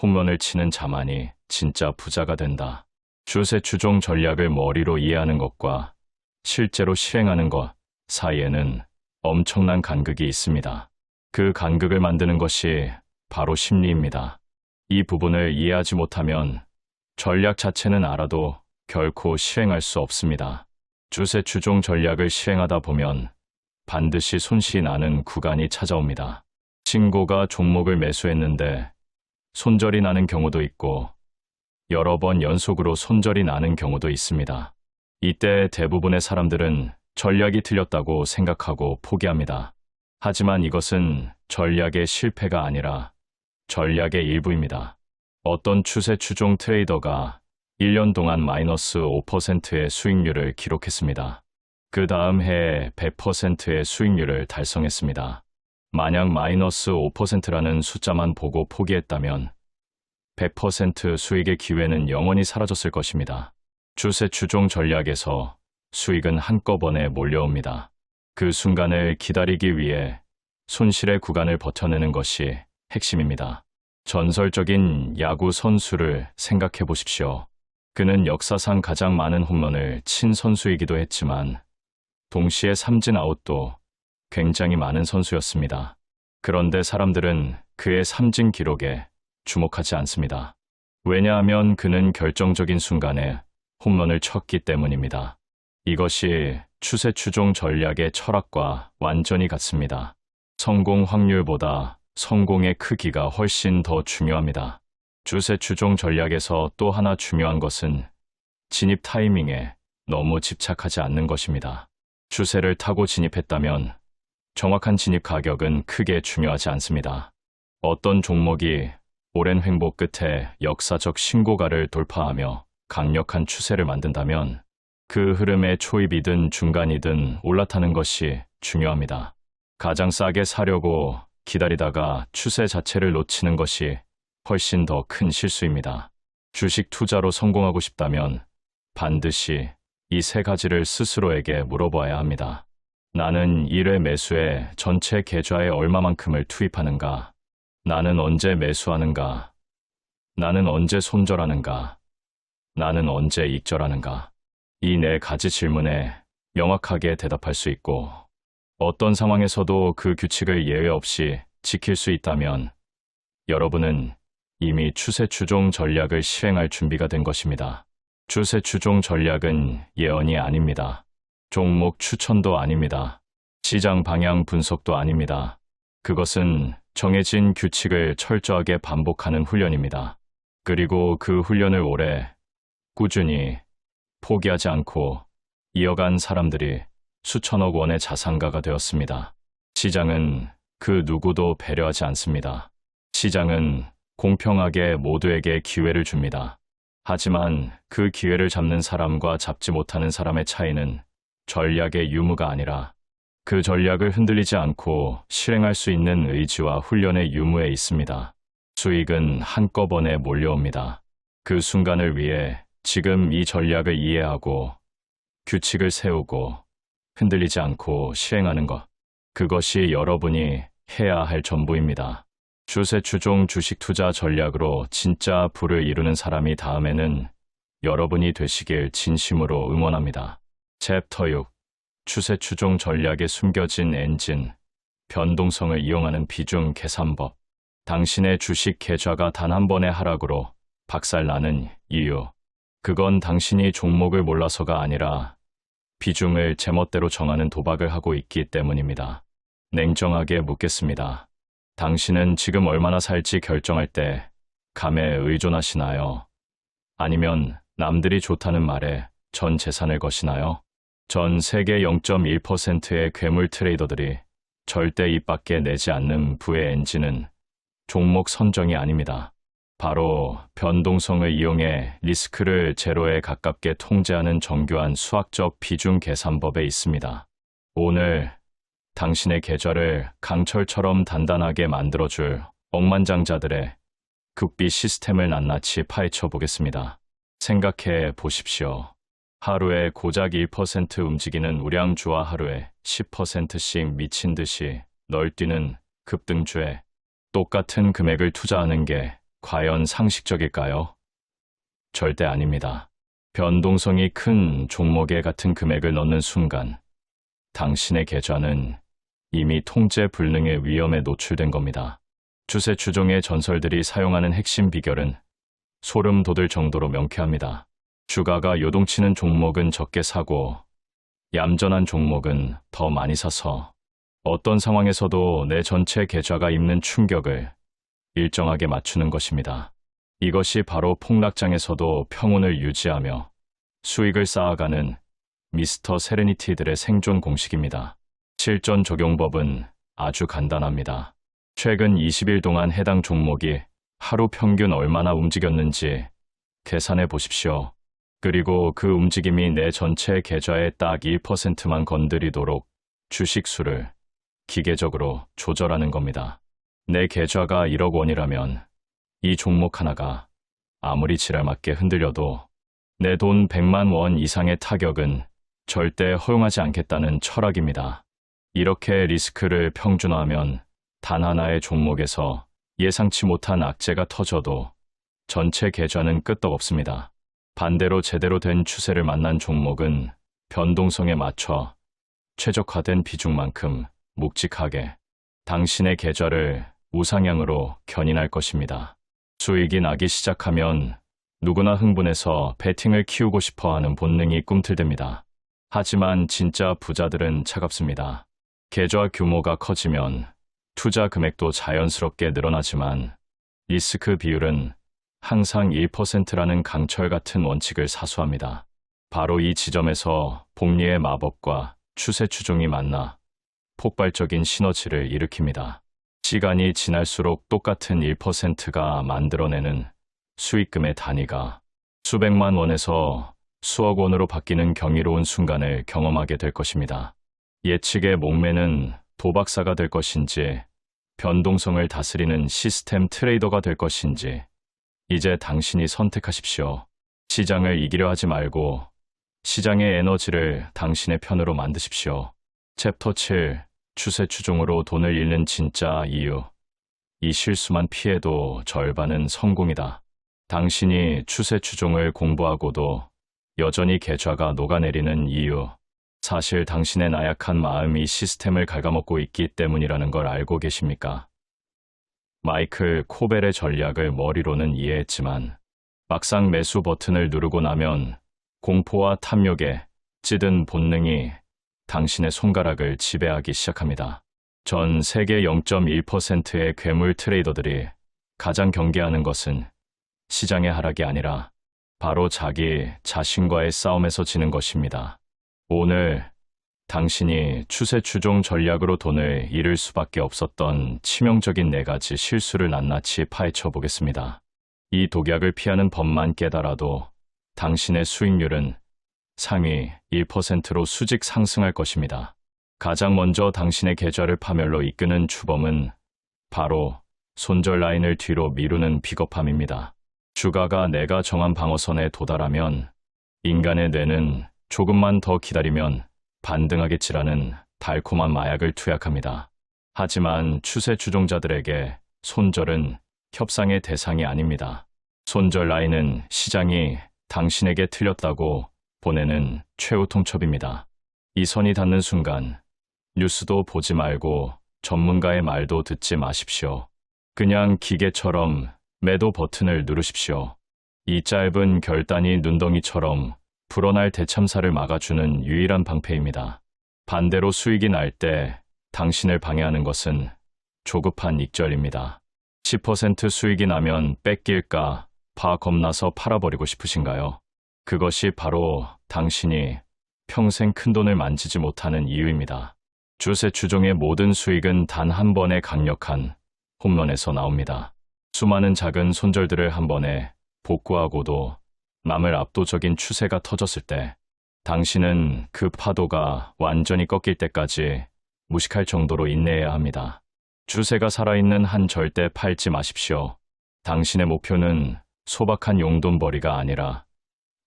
홈런을 치는 자만이 진짜 부자가 된다. 추세 추종 전략을 머리로 이해하는 것과 실제로 실행하는 것 사이에는 엄청난 간극이 있습니다. 그 간극을 만드는 것이 바로 심리입니다. 이 부분을 이해하지 못하면 전략 자체는 알아도 결코 실행할 수 없습니다. 추세 추종 전략을 실행하다 보면 반드시 손실이 나는 구간이 찾아옵니다. 친구가 종목을 매수했는데 손절이 나는 경우도 있고 여러 번 연속으로 손절이 나는 경우도 있습니다. 이때 대부분의 사람들은 전략이 틀렸다고 생각하고 포기합니다. 하지만 이것은 전략의 실패가 아니라 전략의 일부입니다. 어떤 추세 추종 트레이더가 1년 동안 마이너스 5%의 수익률을 기록했습니다. 그 다음 해에 100%의 수익률을 달성했습니다. 만약 마이너스 5%라는 숫자만 보고 포기했다면 100% 수익의 기회는 영원히 사라졌을 것입니다. 추세 추종 전략에서 수익은 한꺼번에 몰려옵니다. 그 순간을 기다리기 위해 손실의 구간을 버텨내는 것이 핵심입니다. 전설적인 야구 선수를 생각해 보십시오. 그는 역사상 가장 많은 홈런을 친 선수이기도 했지만 동시에 삼진 아웃도 굉장히 많은 선수였습니다. 그런데 사람들은 그의 삼진 기록에 주목하지 않습니다. 왜냐하면 그는 결정적인 순간에 홈런을 쳤기 때문입니다. 이것이 추세 추종 전략의 철학과 완전히 같습니다. 성공 확률보다 성공의 크기가 훨씬 더 중요합니다. 추세 추종 전략에서 또 하나 중요한 것은 진입 타이밍에 너무 집착하지 않는 것입니다. 추세를 타고 진입했다면 정확한 진입 가격은 크게 중요하지 않습니다. 어떤 종목이 오랜 횡보 끝에 역사적 신고가를 돌파하며 강력한 추세를 만든다면 그 흐름의 초입이든 중간이든 올라타는 것이 중요합니다. 가장 싸게 사려고 기다리다가 추세 자체를 놓치는 것이 훨씬 더 큰 실수입니다. 주식 투자로 성공하고 싶다면 반드시 이 세 가지를 스스로에게 물어봐야 합니다. 나는 1회 매수에 전체 계좌에 얼마만큼을 투입하는가? 나는 언제 매수하는가? 나는 언제 손절하는가? 나는 언제 익절하는가? 이 네 가지 질문에 명확하게 대답할 수 있고 어떤 상황에서도 그 규칙을 예외 없이 지킬 수 있다면 여러분은 이미 추세 추종 전략을 실행할 준비가 된 것입니다. 추세 추종 전략은 예언이 아닙니다. 종목 추천도 아닙니다. 시장 방향 분석도 아닙니다. 그것은 정해진 규칙을 철저하게 반복하는 훈련입니다. 그리고 그 훈련을 오래 꾸준히 포기하지 않고 이어간 사람들이 수천억 원의 자산가가 되었습니다. 시장은 그 누구도 배려하지 않습니다. 시장은 공평하게 모두에게 기회를 줍니다. 하지만 그 기회를 잡는 사람과 잡지 못하는 사람의 차이는 전략의 유무가 아니라 그 전략을 흔들리지 않고 실행할 수 있는 의지와 훈련의 유무에 있습니다. 수익은 한꺼번에 몰려옵니다. 그 순간을 위해 지금 이 전략을 이해하고 규칙을 세우고 흔들리지 않고 실행하는 것. 그것이 여러분이 해야 할 전부입니다. 추세 추종 주식 투자 전략으로 진짜 부를 이루는 사람이 다음에는 여러분이 되시길 진심으로 응원합니다. 챕터 6. 추세 추종 전략에 숨겨진 엔진, 변동성을 이용하는 비중 계산법. 당신의 주식 계좌가 단 한 번의 하락으로 박살나는 이유. 그건 당신이 종목을 몰라서가 아니라 비중을 제멋대로 정하는 도박을 하고 있기 때문입니다. 냉정하게 묻겠습니다. 당신은 지금 얼마나 살지 결정할 때 감에 의존하시나요? 아니면 남들이 좋다는 말에 전 재산을 거시나요? 전 세계 0.1%의 괴물 트레이더들이 절대 입 밖에 내지 않는 부의 엔진은 종목 선정이 아닙니다. 바로 변동성을 이용해 리스크를 제로에 가깝게 통제하는 정교한 수학적 비중 계산법에 있습니다. 오늘 당신의 계좌를 강철처럼 단단하게 만들어줄 억만장자들의 극비 시스템을 낱낱이 파헤쳐 보겠습니다. 생각해 보십시오. 하루에 고작 1% 움직이는 우량주와 하루에 10%씩 미친 듯이 널뛰는 급등주에 똑같은 금액을 투자하는 게 과연 상식적일까요? 절대 아닙니다. 변동성이 큰 종목에 같은 금액을 넣는 순간 당신의 계좌는 이미 통제 불능의 위험에 노출된 겁니다. 추세 추종의 전설들이 사용하는 핵심 비결은 소름 돋을 정도로 명쾌합니다. 주가가 요동치는 종목은 적게 사고 얌전한 종목은 더 많이 사서 어떤 상황에서도 내 전체 계좌가 입는 충격을 일정하게 맞추는 것입니다. 이것이 바로 폭락장에서도 평온을 유지하며 수익을 쌓아가는 미스터 세레니티들의 생존 공식입니다. 실전 적용법은 아주 간단합니다. 최근 20일 동안 해당 종목이 하루 평균 얼마나 움직였는지 계산해 보십시오. 그리고 그 움직임이 내 전체 계좌에 딱 1%만 건드리도록 주식 수를 기계적으로 조절하는 겁니다. 내 계좌가 1억 원이라면 이 종목 하나가 아무리 지랄맞게 흔들려도 내 돈 100만 원 이상의 타격은 절대 허용하지 않겠다는 철학입니다. 이렇게 리스크를 평준화하면 단 하나의 종목에서 예상치 못한 악재가 터져도 전체 계좌는 끄떡없습니다. 반대로 제대로 된 추세를 만난 종목은 변동성에 맞춰 최적화된 비중만큼 묵직하게 당신의 계좌를 우상향으로 견인할 것입니다. 수익이 나기 시작하면 누구나 흥분해서 베팅을 키우고 싶어 하는 본능이 꿈틀댑니다. 하지만 진짜 부자들은 차갑습니다. 계좌 규모가 커지면 투자 금액도 자연스럽게 늘어나지만 리스크 비율은 항상 1%라는 강철 같은 원칙을 사수합니다. 바로 이 지점에서 복리의 마법과 추세 추종이 만나 폭발적인 시너지를 일으킵니다. 시간이 지날수록 똑같은 1%가 만들어내는 수익금의 단위가 수백만 원에서 수억 원으로 바뀌는 경이로운 순간을 경험하게 될 것입니다. 예측의 목매는 도박사가 될 것인지 변동성을 다스리는 시스템 트레이더가 될 것인지 이제 당신이 선택하십시오. 시장을 이기려 하지 말고 시장의 에너지를 당신의 편으로 만드십시오. 챕터 7. 추세 추종으로 돈을 잃는 진짜 이유. 이 실수만 피해도 절반은 성공이다. 당신이 추세 추종을 공부하고도 여전히 계좌가 녹아내리는 이유. 사실 당신의 나약한 마음이 시스템을 갉아먹고 있기 때문이라는 걸 알고 계십니까? 마이클 코벨의 전략을 머리로는 이해했지만 막상 매수 버튼을 누르고 나면 공포와 탐욕에 찌든 본능이 당신의 손가락을 지배하기 시작합니다. 전 세계 0.1%의 괴물 트레이더들이 가장 경계하는 것은 시장의 하락이 아니라 바로 자기 자신과의 싸움에서 지는 것입니다. 오늘 당신이 추세 추종 전략으로 돈을 잃을 수밖에 없었던 치명적인 4가지 실수를 낱낱이 파헤쳐 보겠습니다. 이 독약을 피하는 법만 깨달아도 당신의 수익률은 상위 1%로 수직 상승할 것입니다. 가장 먼저 당신의 계좌를 파멸로 이끄는 주범은 바로 손절 라인을 뒤로 미루는 비겁함입니다. 주가가 내가 정한 방어선에 도달하면 인간의 뇌는 조금만 더 기다리면 반등하겠지라는 달콤한 마약을 투약합니다. 하지만 추세 추종자들에게 손절은 협상의 대상이 아닙니다. 손절 라인은 시장이 당신에게 틀렸다고 보내는 최후 통첩입니다. 이 선이 닿는 순간 뉴스도 보지 말고 전문가의 말도 듣지 마십시오. 그냥 기계처럼 매도 버튼을 누르십시오. 이 짧은 결단이 눈덩이처럼 불어날 대참사를 막아주는 유일한 방패입니다. 반대로 수익이 날 때 당신을 방해하는 것은 조급한 익절입니다. 10% 수익이 나면 뺏길까 봐 겁나서 팔아버리고 싶으신가요? 그것이 바로 당신이 평생 큰돈을 만지지 못하는 이유입니다. 추세 추종의 모든 수익은 단 한 번의 강력한 홈런에서 나옵니다. 수많은 작은 손절들을 한 번에 복구하고도 남을 압도적인 추세가 터졌을 때 당신은 그 파도가 완전히 꺾일 때까지 무식할 정도로 인내해야 합니다. 추세가 살아있는 한 절대 팔지 마십시오. 당신의 목표는 소박한 용돈벌이가 아니라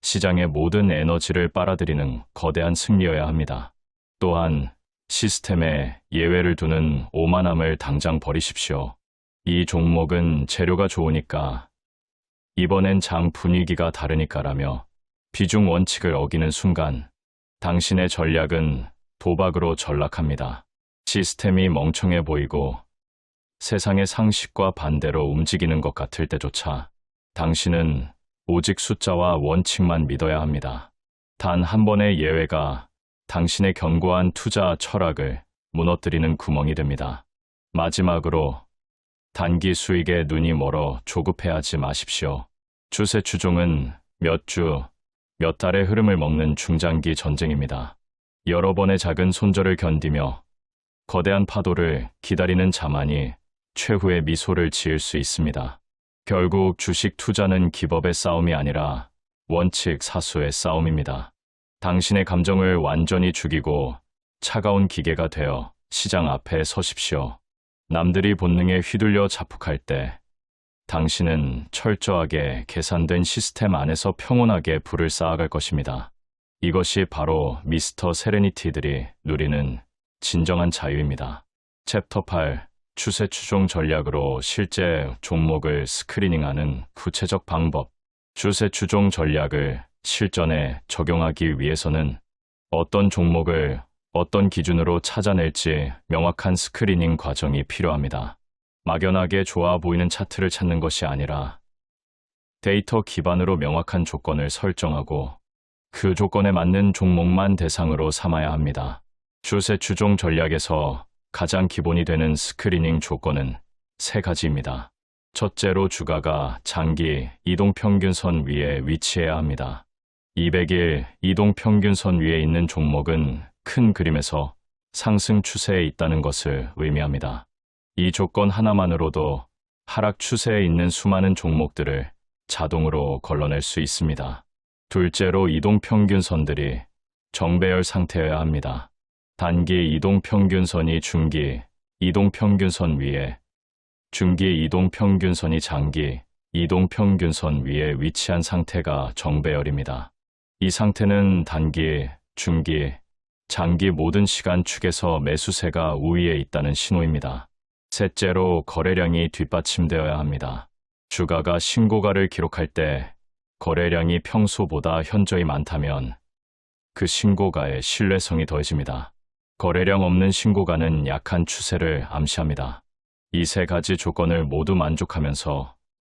시장의 모든 에너지를 빨아들이는 거대한 승리여야 합니다. 또한 시스템에 예외를 두는 오만함을 당장 버리십시오. 이 종목은 재료가 좋으니까, 이번엔 장 분위기가 다르니까라며 비중 원칙을 어기는 순간 당신의 전략은 도박으로 전락합니다. 시스템이 멍청해 보이고 세상의 상식과 반대로 움직이는 것 같을 때조차 당신은 오직 숫자와 원칙만 믿어야 합니다. 단 한 번의 예외가 당신의 견고한 투자 철학을 무너뜨리는 구멍이 됩니다. 마지막으로 단기 수익에 눈이 멀어 조급해하지 마십시오. 추세 추종은 몇 주, 몇 달의 흐름을 먹는 중장기 전쟁입니다. 여러 번의 작은 손절을 견디며 거대한 파도를 기다리는 자만이 최후의 미소를 지을 수 있습니다. 결국 주식 투자는 기법의 싸움이 아니라 원칙 사수의 싸움입니다. 당신의 감정을 완전히 죽이고 차가운 기계가 되어 시장 앞에 서십시오. 남들이 본능에 휘둘려 자폭할 때 당신은 철저하게 계산된 시스템 안에서 평온하게 불을 쌓아갈 것입니다. 이것이 바로 미스터 세레니티들이 누리는 진정한 자유입니다. 챕터 8. 추세 추종 전략으로 실제 종목을 스크리닝하는 구체적 방법. 추세 추종 전략을 실전에 적용하기 위해서는 어떤 종목을 어떤 기준으로 찾아낼지 명확한 스크리닝 과정이 필요합니다. 막연하게 좋아 보이는 차트를 찾는 것이 아니라 데이터 기반으로 명확한 조건을 설정하고 그 조건에 맞는 종목만 대상으로 삼아야 합니다. 추세 추종 전략에서 가장 기본이 되는 스크리닝 조건은 세 가지입니다. 첫째로 주가가 장기 이동평균선 위에 위치해야 합니다. 200일 이동평균선 위에 있는 종목은 큰 그림에서 상승 추세에 있다는 것을 의미합니다. 이 조건 하나만으로도 하락 추세에 있는 수많은 종목들을 자동으로 걸러낼 수 있습니다. 둘째로 이동평균선들이 정배열 상태여야 합니다. 단기 이동평균선이 중기 이동평균선 위에, 중기 이동평균선이 장기 이동평균선 위에 위치한 상태가 정배열입니다. 이 상태는 단기, 중기, 장기 모든 시간 축에서 매수세가 우위에 있다는 신호입니다. 셋째로 거래량이 뒷받침되어야 합니다. 주가가 신고가를 기록할 때 거래량이 평소보다 현저히 많다면 그 신고가의 신뢰성이 더해집니다. 거래량 없는 신고가는 약한 추세를 암시합니다. 이 세 가지 조건을 모두 만족하면서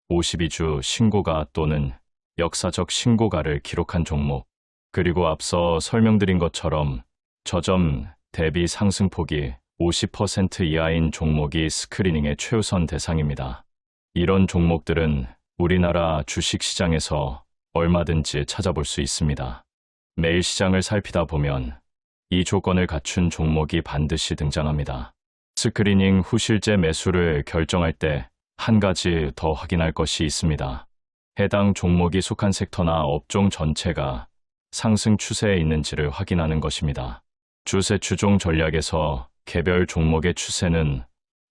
52주 신고가 또는 역사적 신고가를 기록한 종목, 그리고 앞서 설명드린 것처럼 저점 대비 상승폭이 50% 이하인 종목이 스크리닝의 최우선 대상입니다. 이런 종목들은 우리나라 주식시장에서 얼마든지 찾아볼 수 있습니다. 매일 시장을 살피다 보면 이 조건을 갖춘 종목이 반드시 등장합니다. 스크리닝 후 실제 매수를 결정할 때 한 가지 더 확인할 것이 있습니다. 해당 종목이 속한 섹터나 업종 전체가 상승 추세에 있는지를 확인하는 것입니다. 추세 추종 전략에서 개별 종목의 추세는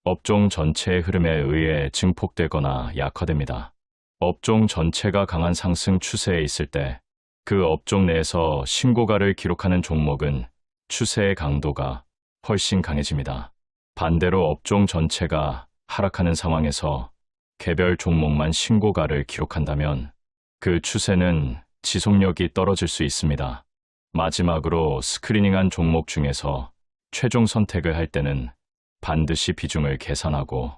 업종 전체의 흐름에 의해 증폭되거나 약화됩니다. 업종 전체가 강한 상승 추세에 있을 때 그 업종 내에서 신고가를 기록하는 종목은 추세의 강도가 훨씬 강해집니다. 반대로 업종 전체가 하락하는 상황에서 개별 종목만 신고가를 기록한다면 그 추세는 지속력이 떨어질 수 있습니다. 마지막으로 스크리닝한 종목 중에서 최종 선택을 할 때는 반드시 비중을 계산하고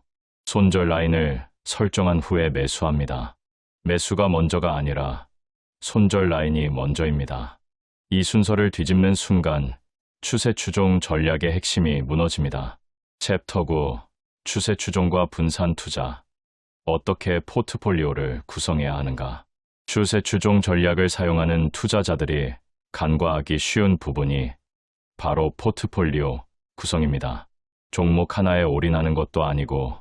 손절 라인을 설정한 후에 매수합니다. 매수가 먼저가 아니라 손절 라인이 먼저입니다. 이 순서를 뒤집는 순간 추세 추종 전략의 핵심이 무너집니다. 챕터 9. 추세 추종과 분산 투자. 어떻게 포트폴리오를 구성해야 하는가? 추세 추종 전략을 사용하는 투자자들이 간과하기 쉬운 부분이 바로 포트폴리오 구성입니다. 종목 하나에 올인하는 것도 아니고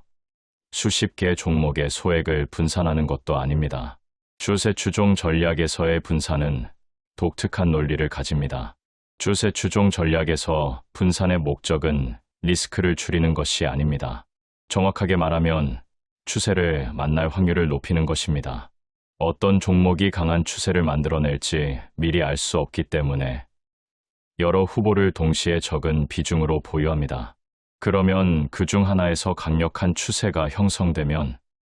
수십 개 종목의 소액을 분산하는 것도 아닙니다. 추세 추종 전략에서의 분산은 독특한 논리를 가집니다. 추세 추종 전략에서 분산의 목적은 리스크를 줄이는 것이 아닙니다. 정확하게 말하면 추세를 만날 확률을 높이는 것입니다. 어떤 종목이 강한 추세를 만들어낼지 미리 알 수 없기 때문에 여러 후보를 동시에 적은 비중으로 보유합니다. 그러면 그 중 하나에서 강력한 추세가 형성되면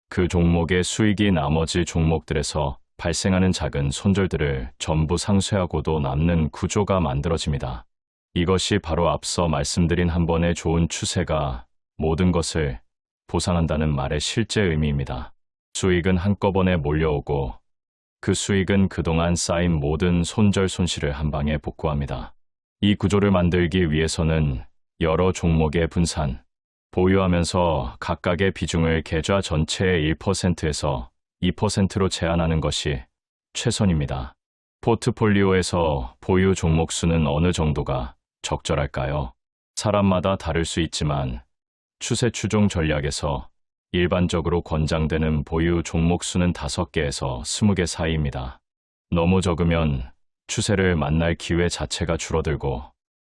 그 종목의 수익이 나머지 종목들에서 발생하는 작은 손절들을 전부 상쇄하고도 남는 구조가 만들어집니다. 이것이 바로 앞서 말씀드린 한 번의 좋은 추세가 모든 것을 보상한다는 말의 실제 의미입니다. 수익은 한꺼번에 몰려오고 그 수익은 그동안 쌓인 모든 손절 손실을 한 방에 복구합니다. 이 구조를 만들기 위해서는 여러 종목의 분산, 보유하면서 각각의 비중을 계좌 전체의 1%에서 2%로 제한하는 것이 최선입니다. 포트폴리오에서 보유 종목 수는 어느 정도가 적절할까요? 사람마다 다를 수 있지만 추세 추종 전략에서 일반적으로 권장되는 보유 종목 수는 5개에서 20개 사이입니다. 너무 적으면 추세를 만날 기회 자체가 줄어들고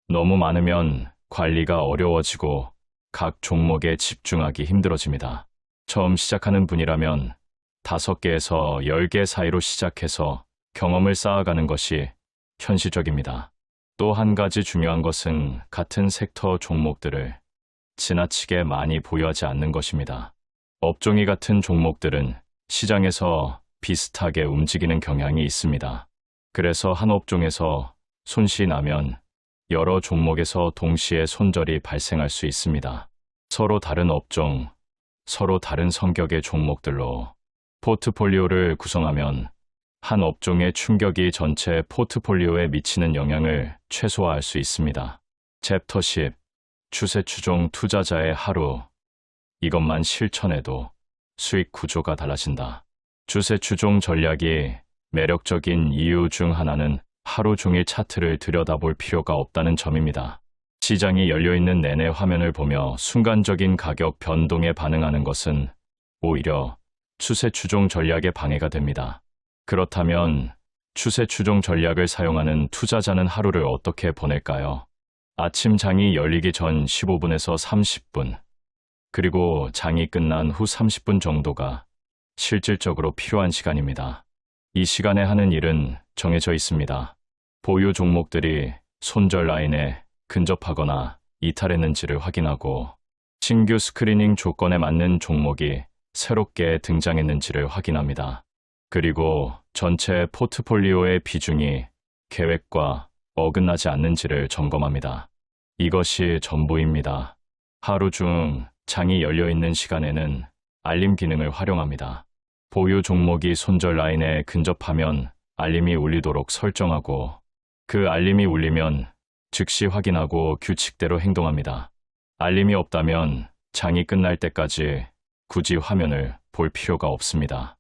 너무 많으면 관리가 어려워지고 각 종목에 집중하기 힘들어집니다. 처음 시작하는 분이라면 5개에서 10개 사이로 시작해서 경험을 쌓아가는 것이 현실적입니다. 또 한 가지 중요한 것은 같은 섹터 종목들을 지나치게 많이 보유하지 않는 것입니다. 업종이 같은 종목들은 시장에서 비슷하게 움직이는 경향이 있습니다. 그래서 한 업종에서 손실이 나면 여러 종목에서 동시에 손절이 발생할 수 있습니다. 서로 다른 업종, 서로 다른 성격의 종목들로 포트폴리오를 구성하면 한 업종의 충격이 전체 포트폴리오에 미치는 영향을 최소화할 수 있습니다. 챕터 10. 추세 추종 투자자의 하루. 이것만 실천해도 수익 구조가 달라진다. 추세 추종 전략이 매력적인 이유 중 하나는 하루 종일 차트를 들여다볼 필요가 없다는 점입니다. 시장이 열려있는 내내 화면을 보며 순간적인 가격 변동에 반응하는 것은 오히려 추세 추종 전략에 방해가 됩니다. 그렇다면 추세 추종 전략을 사용하는 투자자는 하루를 어떻게 보낼까요? 아침 장이 열리기 전 15분에서 30분, 그리고 장이 끝난 후 30분 정도가 실질적으로 필요한 시간입니다. 이 시간에 하는 일은 정해져 있습니다. 보유 종목들이 손절 라인에 근접하거나 이탈했는지를 확인하고, 신규 스크리닝 조건에 맞는 종목이 새롭게 등장했는지를 확인합니다. 그리고 전체 포트폴리오의 비중이 계획과 어긋나지 않는지를 점검합니다. 이것이 전부입니다. 하루 중 장이 열려있는 시간에는 알림 기능을 활용합니다. 보유 종목이 손절 라인에 근접하면 알림이 울리도록 설정하고, 그 알림이 울리면 즉시 확인하고 규칙대로 행동합니다. 알림이 없다면 장이 끝날 때까지 굳이 화면을 볼 필요가 없습니다.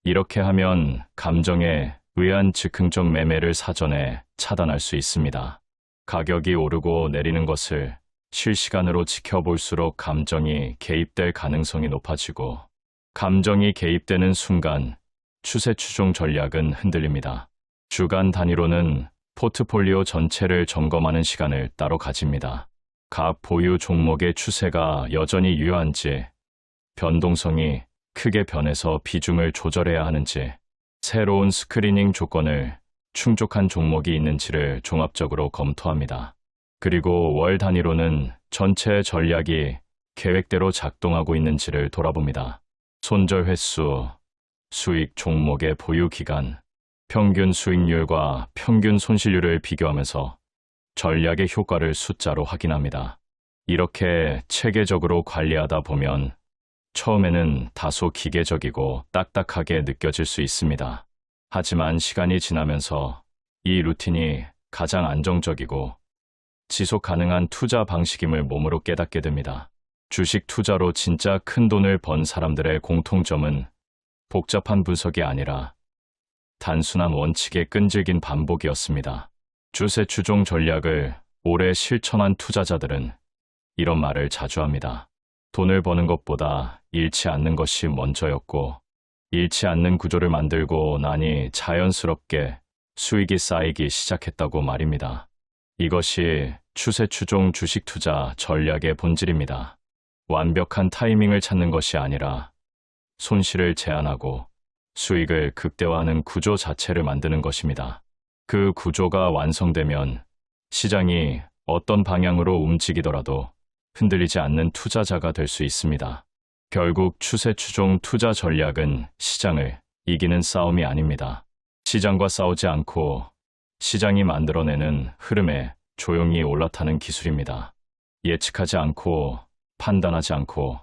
이렇게 하면 감정에 의한 즉흥적 매매를 사전에 차단할 수 있습니다. 가격이 오르고 내리는 것을 실시간으로 지켜볼수록 감정이 개입될 가능성이 높아지고, 감정이 개입되는 순간 추세 추종 전략은 흔들립니다. 주간 단위로는 포트폴리오 전체를 점검하는 시간을 따로 가집니다. 각 보유 종목의 추세가 여전히 유효한지, 변동성이 크게 변해서 비중을 조절해야 하는지, 새로운 스크리닝 조건을 충족한 종목이 있는지를 종합적으로 검토합니다. 그리고 월 단위로는 전체 전략이 계획대로 작동하고 있는지를 돌아봅니다. 손절 횟수, 수익 종목의 보유 기간, 평균 수익률과 평균 손실률을 비교하면서 전략의 효과를 숫자로 확인합니다. 이렇게 체계적으로 관리하다 보면 처음에는 다소 기계적이고 딱딱하게 느껴질 수 있습니다. 하지만 시간이 지나면서 이 루틴이 가장 안정적이고 지속 가능한 투자 방식임을 몸으로 깨닫게 됩니다. 주식 투자로 진짜 큰 돈을 번 사람들의 공통점은 복잡한 분석이 아니라 단순한 원칙의 끈질긴 반복이었습니다. 추세 추종 전략을 오래 실천한 투자자들은 이런 말을 자주 합니다. 돈을 버는 것보다 잃지 않는 것이 먼저였고, 잃지 않는 구조를 만들고 나니 자연스럽게 수익이 쌓이기 시작했다고 말입니다. 이것이 추세 추종 주식 투자 전략의 본질입니다. 완벽한 타이밍을 찾는 것이 아니라 손실을 제한하고 수익을 극대화하는 구조 자체를 만드는 것입니다. 그 구조가 완성되면 시장이 어떤 방향으로 움직이더라도 흔들리지 않는 투자자가 될 수 있습니다. 결국 추세 추종 투자 전략은 시장을 이기는 싸움이 아닙니다. 시장과 싸우지 않고 시장이 만들어내는 흐름에 조용히 올라타는 기술입니다. 예측하지 않고 판단하지 않고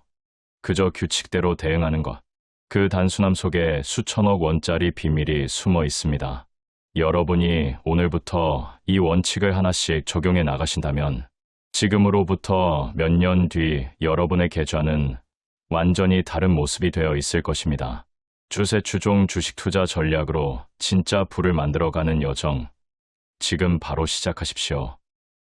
그저 규칙대로 대응하는 것. 그 단순함 속에 수천억 원짜리 비밀이 숨어 있습니다. 여러분이 오늘부터 이 원칙을 하나씩 적용해 나가신다면 지금으로부터 몇 년 뒤 여러분의 계좌는 완전히 다른 모습이 되어 있을 것입니다. 추세 추종 주식 투자 전략으로 진짜 부를 만들어가는 여정, 지금 바로 시작하십시오.